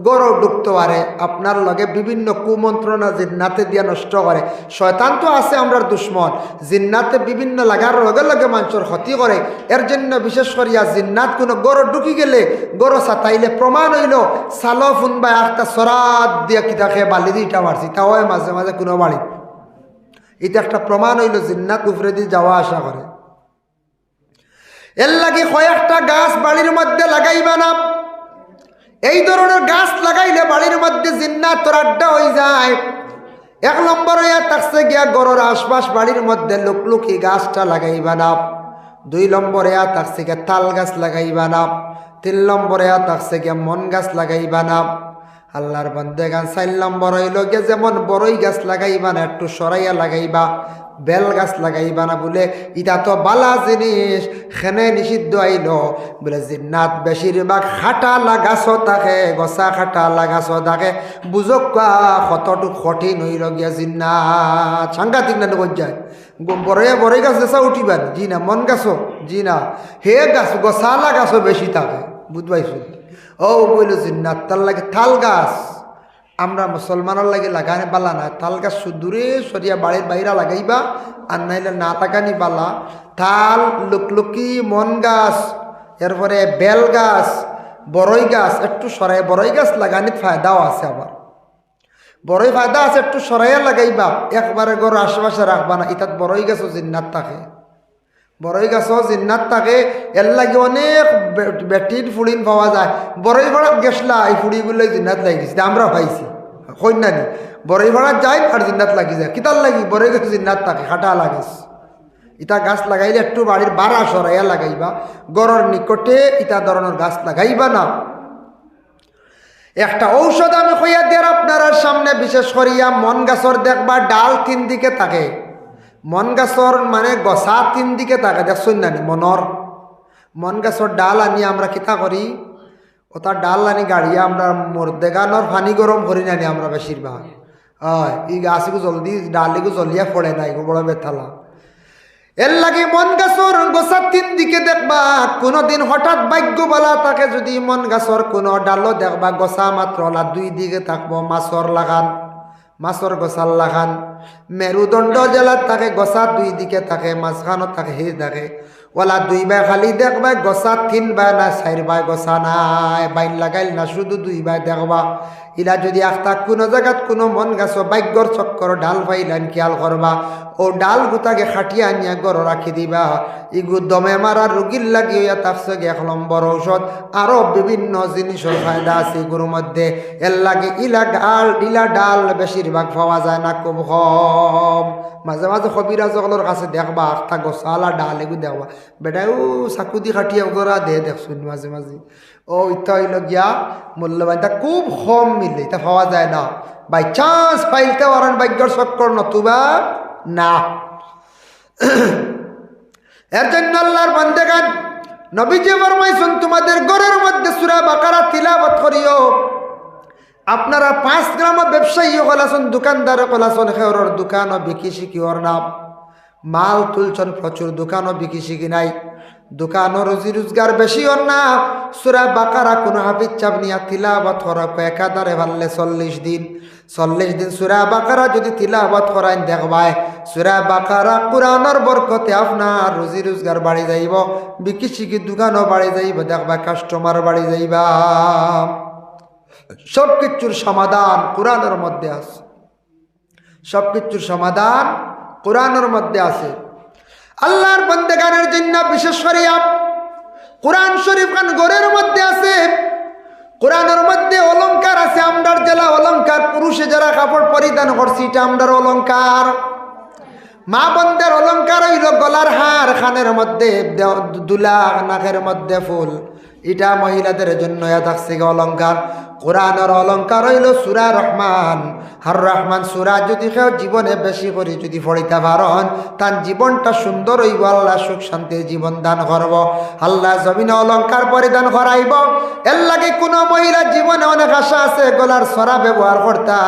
গরও ঢুকতে পারে আপনার লগে, বিভিন্ন কুমন্ত্রণা জিন্নাতে দিয়া নষ্ট করে। শয়তান তো আছে আমরার দুশ্মন, জিন্নাতে বিভিন্ন লাগার লগে লগে মানুষের ক্ষতি করে। এর জন্য বিশেষ করিয়া জিন্নাত কোনো গরো ঢুকি গেলে গরো সাতাইলে প্রমাণ হইল সালো ফুনবা একটা সরাত দিয়া কি তাকে বালি দিটা মারছি, তাও মাঝে মাঝে কোনো বাড়ি। এটা একটা প্রমাণ হইল জিন্নাত উপরে দিয়ে যাওয়া আসা করে। এর লাগে কয়েকটা গাছ বাড়ির মধ্যে লাগাইবা না। এই ধরনের গাছ লাগাইলে বাড়ির মধ্যে জিন্নাত আড্ডা হয়ে যায়। 1 নম্বর হইয়া থাকছে গিয়া ঘরের আশপাশ বাড়ির মধ্যে লুকলুকি গাছটা লাগাইবা না। 2 নম্বরে থাকছে গিয়া তাল গাছ লাগাইবা না। 3 নম্বরে থাকছে গিয়া মন গাছ লাগাইবা না। আল্লাহর বান্দেগান 4 নম্বর হইল গিয়া যেমন বড়ই গাছ লাগাইবা না, একটু সরাইয়া লাগাইবা। বেল গাছ লাগাইবা না বলে এটা তো বালা জিনিস, খেনে নিষিদ্ধ আইল বলে জিন্নাত বেশিরভাগ খাটা লাগাছো থাকে, গছা খাটা লাগাছো থাকে। বুঝক কতটুক কঠিন হইল গিয়া জিন্নাত সাংঘাতিক না যায়। বড়ই গাছ যেসা উঠিবেন জি না, মন গাছো জি না, হে গাছ গছা লাগাছো বেশি থাকে বুঝবাইছ। ও বইল জিন্নাত তার লাগে তাল গাছ আমরা মুসলমানের লাগে লাগানে বালা না। তাল গাছ দূরে সরিয়া বাড়ির বাইরা লাগাইবা, আর নাইলে না লাগানি বালা। তাল লুকলুকি মন গাছ, এরপরে বেল গাছ, বড়ই গাছ একটু সরাই। বড়ই গাছ লাগানির ফায়দাও আছে, আবার বড়ই ফায়দা আছে, একটু সরাইয়া লাগাইবা। একবারে ঘর আশেপাশে রাখবা না, ইতাত বড়ই গাছও জিন্নাত থাকে। বড়ই গাছও জিন্নাত থাকে। এর লাগে অনেক বেটির ফুড়িন পাওয়া যায়। বড়ই ভাড়া গেছলা এই ফুড়িগুলো জিন্নাত লাগি গেছে, আমরা পাইছি কন্যানি। বড়ই ভাড়া যাই আর জিন্নাত লাগি যায়, কিতার লাগি বড়ই গাছ জিন্নাত থাকে, খাটা লাগেস। ইটা গাছ লাগাইলে একটু বাড়ির বাড়া সরাইয়া লাগাইবা, গড়ের নিকটে ইটা ধরনের গাছ লাগাইবা না। একটা ঔষধ আমি কইয়া দিয়ার আপনার সামনে, বিশেষ করিয়া মন গাছর দেখবা ডাল 3 দিকে থাকে। মন গাছর মানে গছা 3 দিকে থাকে, দেখছেন নানি মন গাছর ডাল আনি আমরা কিতা করি, ওটা ডাল আনি গাড়িয়া আমরা দেগানোর পানি গরম করি নানি আমরা বেশিরভাগ। হয় এই গাছগু জলদি ডালিগু জলিয়া পড়ে না, এগো বড় বেথালা। এর লাগে মন গাছর গোছা 3 দিকে দেখবা। কোনোদিন হঠাৎ ভাগ্য বলা থাকে যদি মন গাছর কোনো ডালও দেখবা গোছা মাত্র 2 দিকে থাকবো। মাছর লাগান, মাছর গোছার লাগান। মেরুদণ্ড জেলার থাকে গোছা 2 দিকে থাকে, মাঝখানো থাকে হে থাকে। ওলা 2 বাই খালি দেখবা, গোছা 3 বাই না 4 বাই গোছা নাই, বাইন লাগাইল না শুধু 2 বাই দেখবা। ইলা যদি একটা কোনো জায়গাত কোনো মন গাছ ভাগ্যর চক্কর ডাল পাইলেন খেয়াল করবা। ও ডাল গুতাকে খাটিয়ে আনিয়া গড় রাখি দিবা। ইগু দমে মারা রুগীর লাগিয়ে থাকছে 1 নম্বর ঔষধ। আরো বিভিন্ন জিনিসের ফায়দা আছে এগুলোর মধ্যে। এর লাগে ইলা ডাল বেশিরভাগ পাওয়া যায় না, খুব কম। মাঝে মাঝে কবিরাজ সকলের কাছে দেখবা একটা গোসালা ডাল এগু দেখবা, বেটাও চাকুদি খাটিয়া ওরা দে দেখছুন মাঝে মাঝে। ও ইটা হইল গিয়া মূল্যবানটা খুব কম মিলে, এটা পাওয়া যায় না। বাই চান্স পাইলতে পারেন ভাগ্যর চক্কর, নতুবা না। এর জন্য আল্লাহর বান্দাগান নবীজি ফরমাইছেন তোমাদের ঘরের মধ্যে সূরা বাকারা তিলাওয়াত করিও। আপনারা 5 গ্রাম ব্যবসায়ী হলাছেন, দোকানদার হলাছেন, খেওরের দোকানও বিকি শিখি ওর নাম মাল তুলছেন প্রচুর, দোকানও বিকি শিখি নাই, দোকানও রুজি রোজগার বেশি ওর না। সূরা বাকারা কোন হাফিজ চাপ নিয়া তিলাওয়াত করা একাধারে ভাললে 40 দিন সূরা বাকারা যদি তিলাওয়াত করাইন দেখবাই সূরা বাকারা কোরআনের বরকতে আপনার রুজি রোজগার বাড়ি যাইব, বিকি শিখি দোকানও বাড়ি যাইব, দেখবা কাস্টমার বাড়ি যাইবা। সব কিছুর সমাধান কোরআনের মধ্যে আছে, সব কিছুর সমাধান কোরআনের মধ্যে আছে। আল্লাহর বান্দাগানের জন্য বিশেষ করে কোরআন শরীফ খান ঘরের মধ্যে আছে। কোরআনের মধ্যে অলংকার আছে, আমরার জেলা অলংকার, পুরুষে যারা কাপড় পরিধান করছি এটা আমরার অলংকার। মা বোনদের অলংকার হইল গলার হার, খানের মধ্যে দুলা, নাকের মধ্যে ফুল, এটা মহিলাদের জন্য থাকছে অলংকার। কোরআনের অলংকার হইল সূরা রহমান। আর রহমান সূরা যদি কেউ জীবনে বেশি করে যদি পড়িতে পারেন তার জীবনটা সুন্দর হইব, আল্লাহ সুখ শান্তির জীবন দান করব, আল্লাহ জমিনে অলংকার পরিধান করাইব। এর লাগে কোনো মহিলা জীবনে অনেক আশা আছে, গলার সরা ব্যবহার করতা,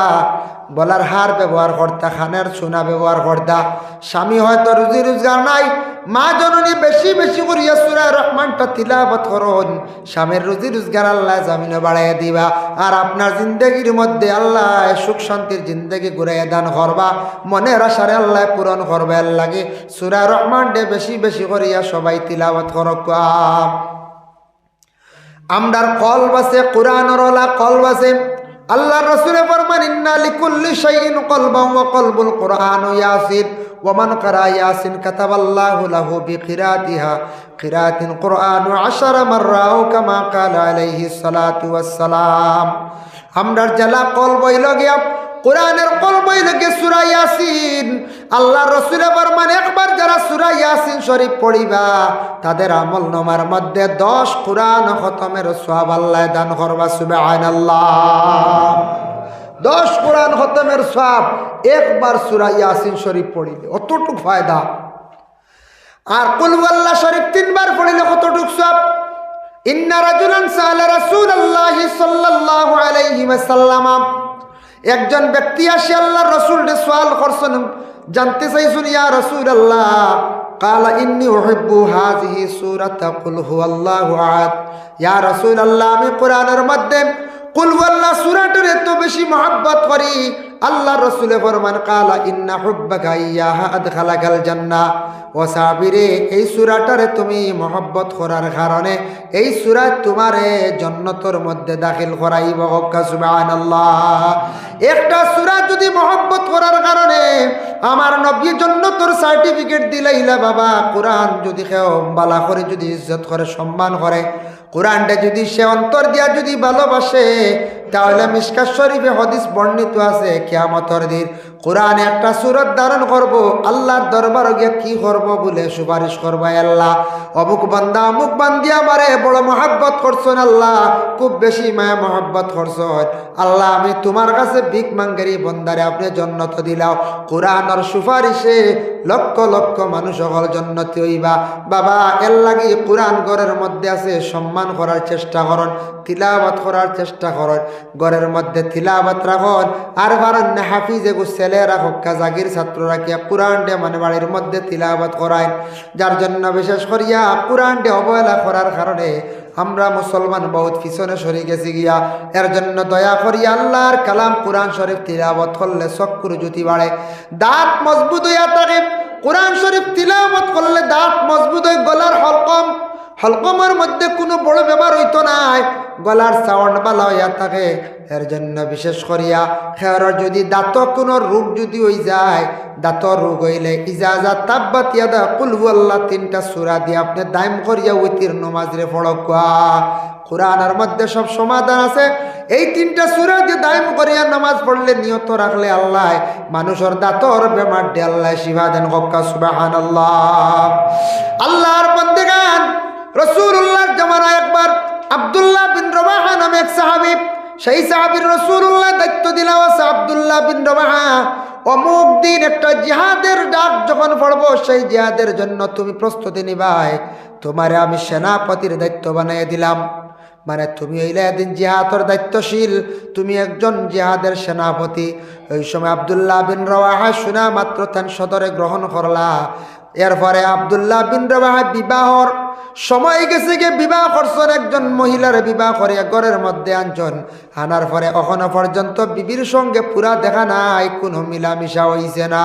গলার হার ব্যবহার করতা, খানের সোনা ব্যবহার করতা। স্বামী হয়তো রুজি রোজগার নাই, মা জননী বেশি বেশি করিয়া সূরা রহমানটা তিলাওয়াত করুন, স্বামীর রুজি রোজগার আল্লাহ জামিনে বাড়াইয়া দিবা। আর আপনার জিন্দগির মধ্যে আল্লাহ সুখ শান্তির জিন্দগি ঘুরাইয়া দান করবা, মনের আশারে আল্লাহ পূরণ করবে। এর লাগে সূরা রহমানটা বেশি বেশি করিয়া সবাই তিলাওয়াত করক। আমরার কলব আছে, কোরআনের ওলা কলব আছে। আল্লাহ রাসূলে ফরমান ইন্না লিকুল্লি শাইইন কলবান ওয়া কলবুল কুরআন ইয়াসিন ওয়া মান কারা ইয়াসিন কাতাবাল্লাহু লাহু বিকিরাতিহা কিরাতিন কুরআন 10 মাররা ও কামা ক্বালা আলাইহিস সালাতু ওয়াস সালাম। আমরার জেলা কলব হইল গিয়া কোরআনের কলব হইল গিয়া সূরা ইয়াসিন। আল্লাহ রাসূলে ফরমান একবার যারা সূরা ইয়াসিন শরীফ পড়িবা তাদের আমল নামার মধ্যে 10 কোরআন খতমের সওয়াব আল্লাহ দান করবা। সুবহানাল্লাহ, 10 কোরআন খতমের সওয়াব একবার সূরা ইয়াসিন শরীফ পড়িলে অতটুক ফায়দা। আর কুল হুয়াল্লাহ শরীফ 3 বার পড়িলে কতটুক সওয়াব। ইন্না রাজুলান সাআলা রাসূলুল্লাহি সাল্লাল্লাহু আলাইহি ওয়াসাল্লাম, একজন ব্যক্তি আসে আল্লাহর রাসূলকে সওয়াল করছেন, জানতে চাইছেন ইয়া রাসূলুল্লাহ কালা ইন্নী উহিব্বু হাযিহি সূরাতা কুল হুয়াল্লাহু আহাদ। ইয়া রাসূলুল্লাহ আমি কোরআনের মধ্যে কুল হুয়াল্লাহ সূরাটার এত বেশি মহব্বত করি। আল্লাহ রাসূলে ফরমান কালা ইন্না হুব্বাকা ইয়াহা আদখালাকাল জান্নাহ। ও সাহাবীরে এই সূরাটারে তুমি মহব্বত করার কারণে এই সূরা তোমারে জান্নাতের মধ্যে দাখিল করাইব। সুবহানাল্লাহ, একটা সূরা যদি মহব্বত করার কারণে আমার নবী জান্নাতের সার্টিফিকেট দিলাইলা বাবা। কোরআন যদি কেউ বালা করে যদি ইজ্জত করে সম্মান করে, কোরআনটা যদি সে অন্তর দিয়া যদি ভালোবাসে, তাহলে মিশকাত শরীফে হাদিস বর্ণিত আছে কিয়ামতের দিন কোরআন একটা সূরা ধারণ করব, আল্লাহর দরবারে গিয়ে কি করব বলে সুপারিশ করব, আল্লাহ অমুক বান্দা অমুক বান্দি আমারে বড় মহব্বত করছেন, আল্লাহ খুব বেশি মায়া মহব্বত করছেন, আল্লাহ আমি তোমার কাছে ভিক মাঙ্গেরি বন্দারে আপনি জান্নাত দিলাও। কোরআনের সুপারিশে লক্ষ লক্ষ মানুষ সকল জান্নাতি হইবা। বাবা এর লাগি কোরআন ঘরের মধ্যে আছে, সম্মান করার চেষ্টা করুন, তিলাওয়াত করার চেষ্টা করুন, ঘরের মধ্যে তিলাওয়াত রাখুন। আর পারেন না হাফিজে ছেলেরা হক্কা জাগির ছাত্ররা কি কোরআনটা মানে বাড়ির মধ্যে তিলাওয়াত করায়, যার জন্য বিশেষ করিয়া কোরআনটা অবহেলা করার কারণে আমরা মুসলমান বহুত পিছনে সরে গেছি গিয়া। এর জন্য দয়া করিয়া আল্লাহর কালাম কোরআন শরীফ তিলাওয়াত করলে চক্ষুর জ্যোতি বাড়ে, দাঁত মজবুত হইয়া থাকে। কোরআন শরীফ তিলাওয়াত করলে দাঁত মজবুত হয়ে গলার হলকমের মধ্যে কোনো বড় ব্যাপার হইতো নাই, গলার সাউন্ড ভালো হইয়া থাকে। এর জন্য বিশেষ করিয়া খেয়ার যদি দাঁত কোনো রোগ যদি হয়ে যায়, দাঁতর রোগ হইলে ইজাজা তাব্বাত ইয়াদা কুল হুয়াল্লাহ 3টা সূরা দিয়ে আপনি দাইম করিয়া উইতির নমাজরে পড়ক। কোরআনের মধ্যে সব সমাধান আছে। এই 3টা সূরা দিয়ে দাইম করিয়া নামাজ পড়লে নিয়ত রাখলে আল্লাহ মানুষের দাঁতর বেমার দিয়ে আল্লাহ শিফা দেন। সুবহানাল্লাহ। আল্লাহর বান্দাগান রাসূলুল্লাহর জামানায় একবার আব্দুল্লাহ বিন রবাহা নামে এক সাহাবী, সেই সাহাবীর রাসূলুল্লাহ দায়িত্ব দিলা আছে আব্দুল্লাহ বিন রবাহা অমুক দিন একটা জিহাদের ডাক যখন পড়বো, সেই জিহাদের জন্য তুমি প্রস্তুতি নিবাই, তোমারে আমি সেনাপতির দায়িত্ব বানিয়ে দিলাম। মানে তুমি হইলে এদিন জিহাদের দায়িত্বশীল, তুমি একজন জিহাদের সেনাপতি। ওই সময় আব্দুল্লাহ বিন রওয়াহা শোনা মাত্র তান সদরে গ্রহণ করলা। এরপরে আব্দুল্লাহ বিন রওয়াহা বিবাহর সময় গেছে, গিয়ে বিবাহ করছেন, একজন মহিলার বিবাহ করে ঘরের মধ্যে আনছেন। আনার পরে এখনো পর্যন্ত বিবির সঙ্গে পুরা দেখা নাই, কোনো মিলামিশা হইছে না।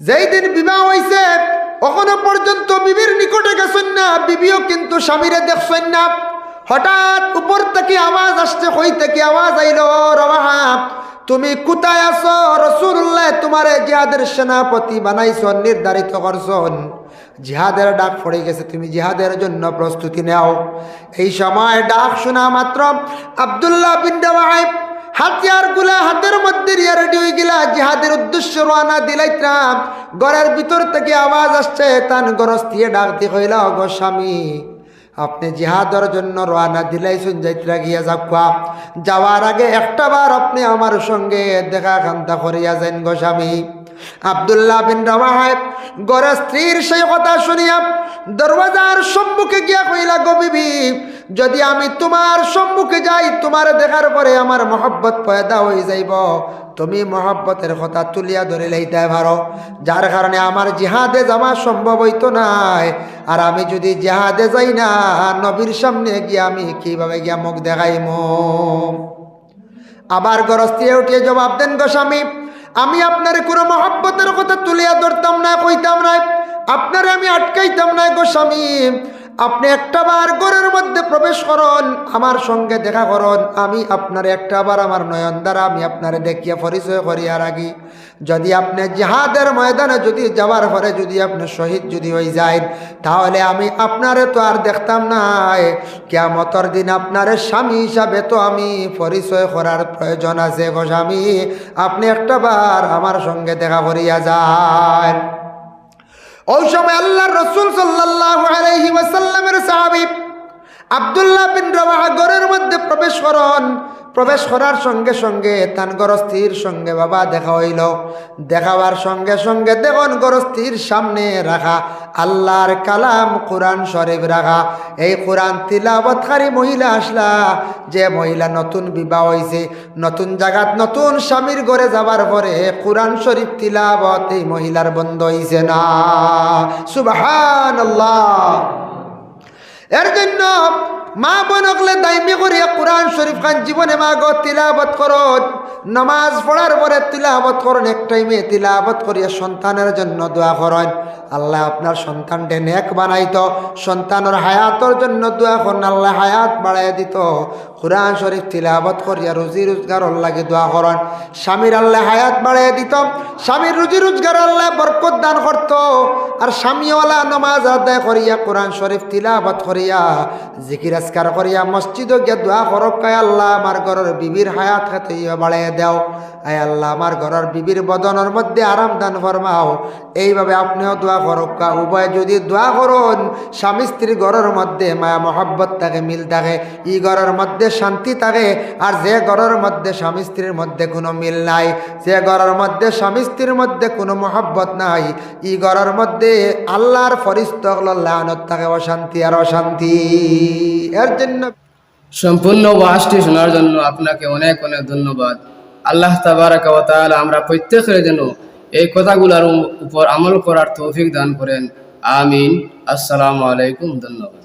যেই দিন বিবাহ হইছে এখনো পর্যন্ত বিবির নিকটে গেছেন না, বিবিও কিন্তু স্বামীরে দেখছেন না। হঠাৎ উপর থেকে আওয়াজ আসছে, কই থেকে আওয়াজ আইল, রওয়াহা তুমি কোথায় আছো? রাসূলুল্লাহ তোমারে জিহাদের সেনাপতি বানাইছন, নির্ধারিত করছন, জিহাদের ডাক পড়ে গেছে, তুমি জিহাদের জন্য প্রস্তুতি নাও। এই সময় ডাক শোনা মাত্র আব্দুল্লাহ বিন রওয়াহা হাতিয়ার গুলা হাতের মধ্যে রেডি হয়ে গেলা, জিহাদের উদ্দেশ্যে রওনা দিলাইতাম। ঘরের ভিতর থেকে আওয়াজ আসছে, তান গরস্তিয়ে ডাক দিয়ে কইলা, গো স্বামী আপনি জিহাদের জন্য রওনা দিলাইছেন, যাইত্রা গিয়া যাবা, যাওয়ার আগে একটা বার আপনি আমার সঙ্গে দেখা কান্তা করিয়া যান গো স্বামী। আব্দুল্লাহ বিন রওয়াহা ঘরের স্ত্রীর সেই কথা শুনিয়া দরওয়াজার সম্মুখে গিয়া কইলা, গো বিবি যদি আমি তোমার সম্মুখে যাই, তোমার দেখার পরে আমার মহব্বত পয়দা হয়ে যাইব, তুমি মহব্বতের কথা তুলিয়া ধরে লইতে পারো, যার কারণে আমার জিহাদে যাওয়া সম্ভব হইতো নাই। আর আমি যদি জিহাদে যাই না, নবীর সামনে গিয়া আমি কিভাবে গিয়া মুখ দেখাইম? আবার গরস্তিয়ে উঠিয়ে জবাব দেন, গো স্বামী আমি আপনার কোনো মহব্বতের কথা তুলিয়া ধরতাম না, কইতাম না, আপনারে আমি আটকাইতাম না গো স্বামী। আপনি একটা বার ঘরের মধ্যে প্রবেশ করুন, আমার সঙ্গে দেখা করুন, আমি আপনার একটা বার আমার নয়ন দ্বারা আমি আপনারে দেখিয়া পরিচয় করিয়া রাখি। যদি আপনি জিহাদের ময়দানে যদি যাওয়ার পরে যদি আপনি শহীদ যদি হয়ে যায়, তাহলে আমি আপনারে তো আর দেখতাম না, কিয়ামতের দিন আপনার স্বামী হিসাবে তো আমি পরিচয় করার প্রয়োজন আছে গো স্বামী, আপনি একটা বার আমার সঙ্গে দেখা করিয়া যান। ওই সময় আল্লাহর রাসূল সাল্লাল্লাহু আলাইহি ওয়াসাল্লামের সাহাবী আব্দুল্লাহ বিন রওয়াহা ঘরের মধ্যে প্রবেশ করেন। প্রবেশ করার সঙ্গে সঙ্গে তান গরস্তির সঙ্গে বাবা দেখা হইল। দেখাবার সঙ্গে সঙ্গে দেখুন গরস্তির সামনে রাখা আল্লাহর কালাম কোরআন শরীফ রাখা। এই কোরআন তিলাওয়াতকারী মহিলা আসলা, যে মহিলা নতুন বিবাহ হয়েছে, নতুন জায়গাত নতুন স্বামীর ঘরে যাবার পরে কোরআন শরীফ তিলাওয়াত এই মহিলার বন্ধ হইছে না। সুবহানাল্লাহ। এর জন্য মা বোনকলে দাইমি করিয়া কোরআন শরীফ খান জীবনে মা গো তিলাবত করো, নামাজ পড়ার পরে তিলাবত করুন, এক টাইমে তিলাবত করিয়া সন্তানের জন্য দোয়া করেন, আল্লাহ আপনার সন্তানকে নেক বানাইতো, সন্তানের হায়াতের জন্য দোয়া করুন, আল্লাহ হায়াত বাড়াইয়া দিত। কোরআন শরীফ তিলাবত করিয়া রুজি রোজগার লাগে দোয়া করেন, স্বামীর আল্লাহ হায়াত বাড়াইয়া দিত, স্বামীর রুজি রোজগার আল্লাহ বরকত দান করত। আর স্বামীওয়ালা নামাজ আদায় করিয়া কোরআন শরীফ তিলাবত করিয়া জিকির আজকার করিয়া মসজিদে গিয়া দোয়া করক, আয় আল্লাহ আমার ঘরের বিবির হায়াত খাতে বাড়াইয়া দাও, আয় আল্লাহ আমার ঘরের বিবির বদনের মধ্যে আরাম দান ফরমাও। এইভাবে আপনিও দোয়া করক। উভয় যদি দোয়া করুন, স্বামী স্ত্রীর ঘরের মধ্যে মায়া মহব্বত থাকে, মিল থাকে, ই ঘরের মধ্যে শান্তি থাকে। আর যে ঘরের মধ্যে স্বামী স্ত্রীর মধ্যে কোনো মিল নাই, যে ঘরের মধ্যে স্বামী স্ত্রীর মধ্যে কোনো মহব্বত নাই, ই ঘরের মধ্যে আল্লাহর ফরিস্তা লানত থাকে, অশান্তি আর অশান্তি। এর জন্য সম্পূর্ণ ওয়াজটি শোনার জন্য আপনাকে অনেক অনেক ধন্যবাদ। আল্লাহ তাবারাকা ওয়া তাআলা আমরা প্রত্যেকের যেন এই কথাগুলোর উপর আমল করার তৌফিক দান করেন। আমিন। আসসালামু আলাইকুম। ধন্যবাদ।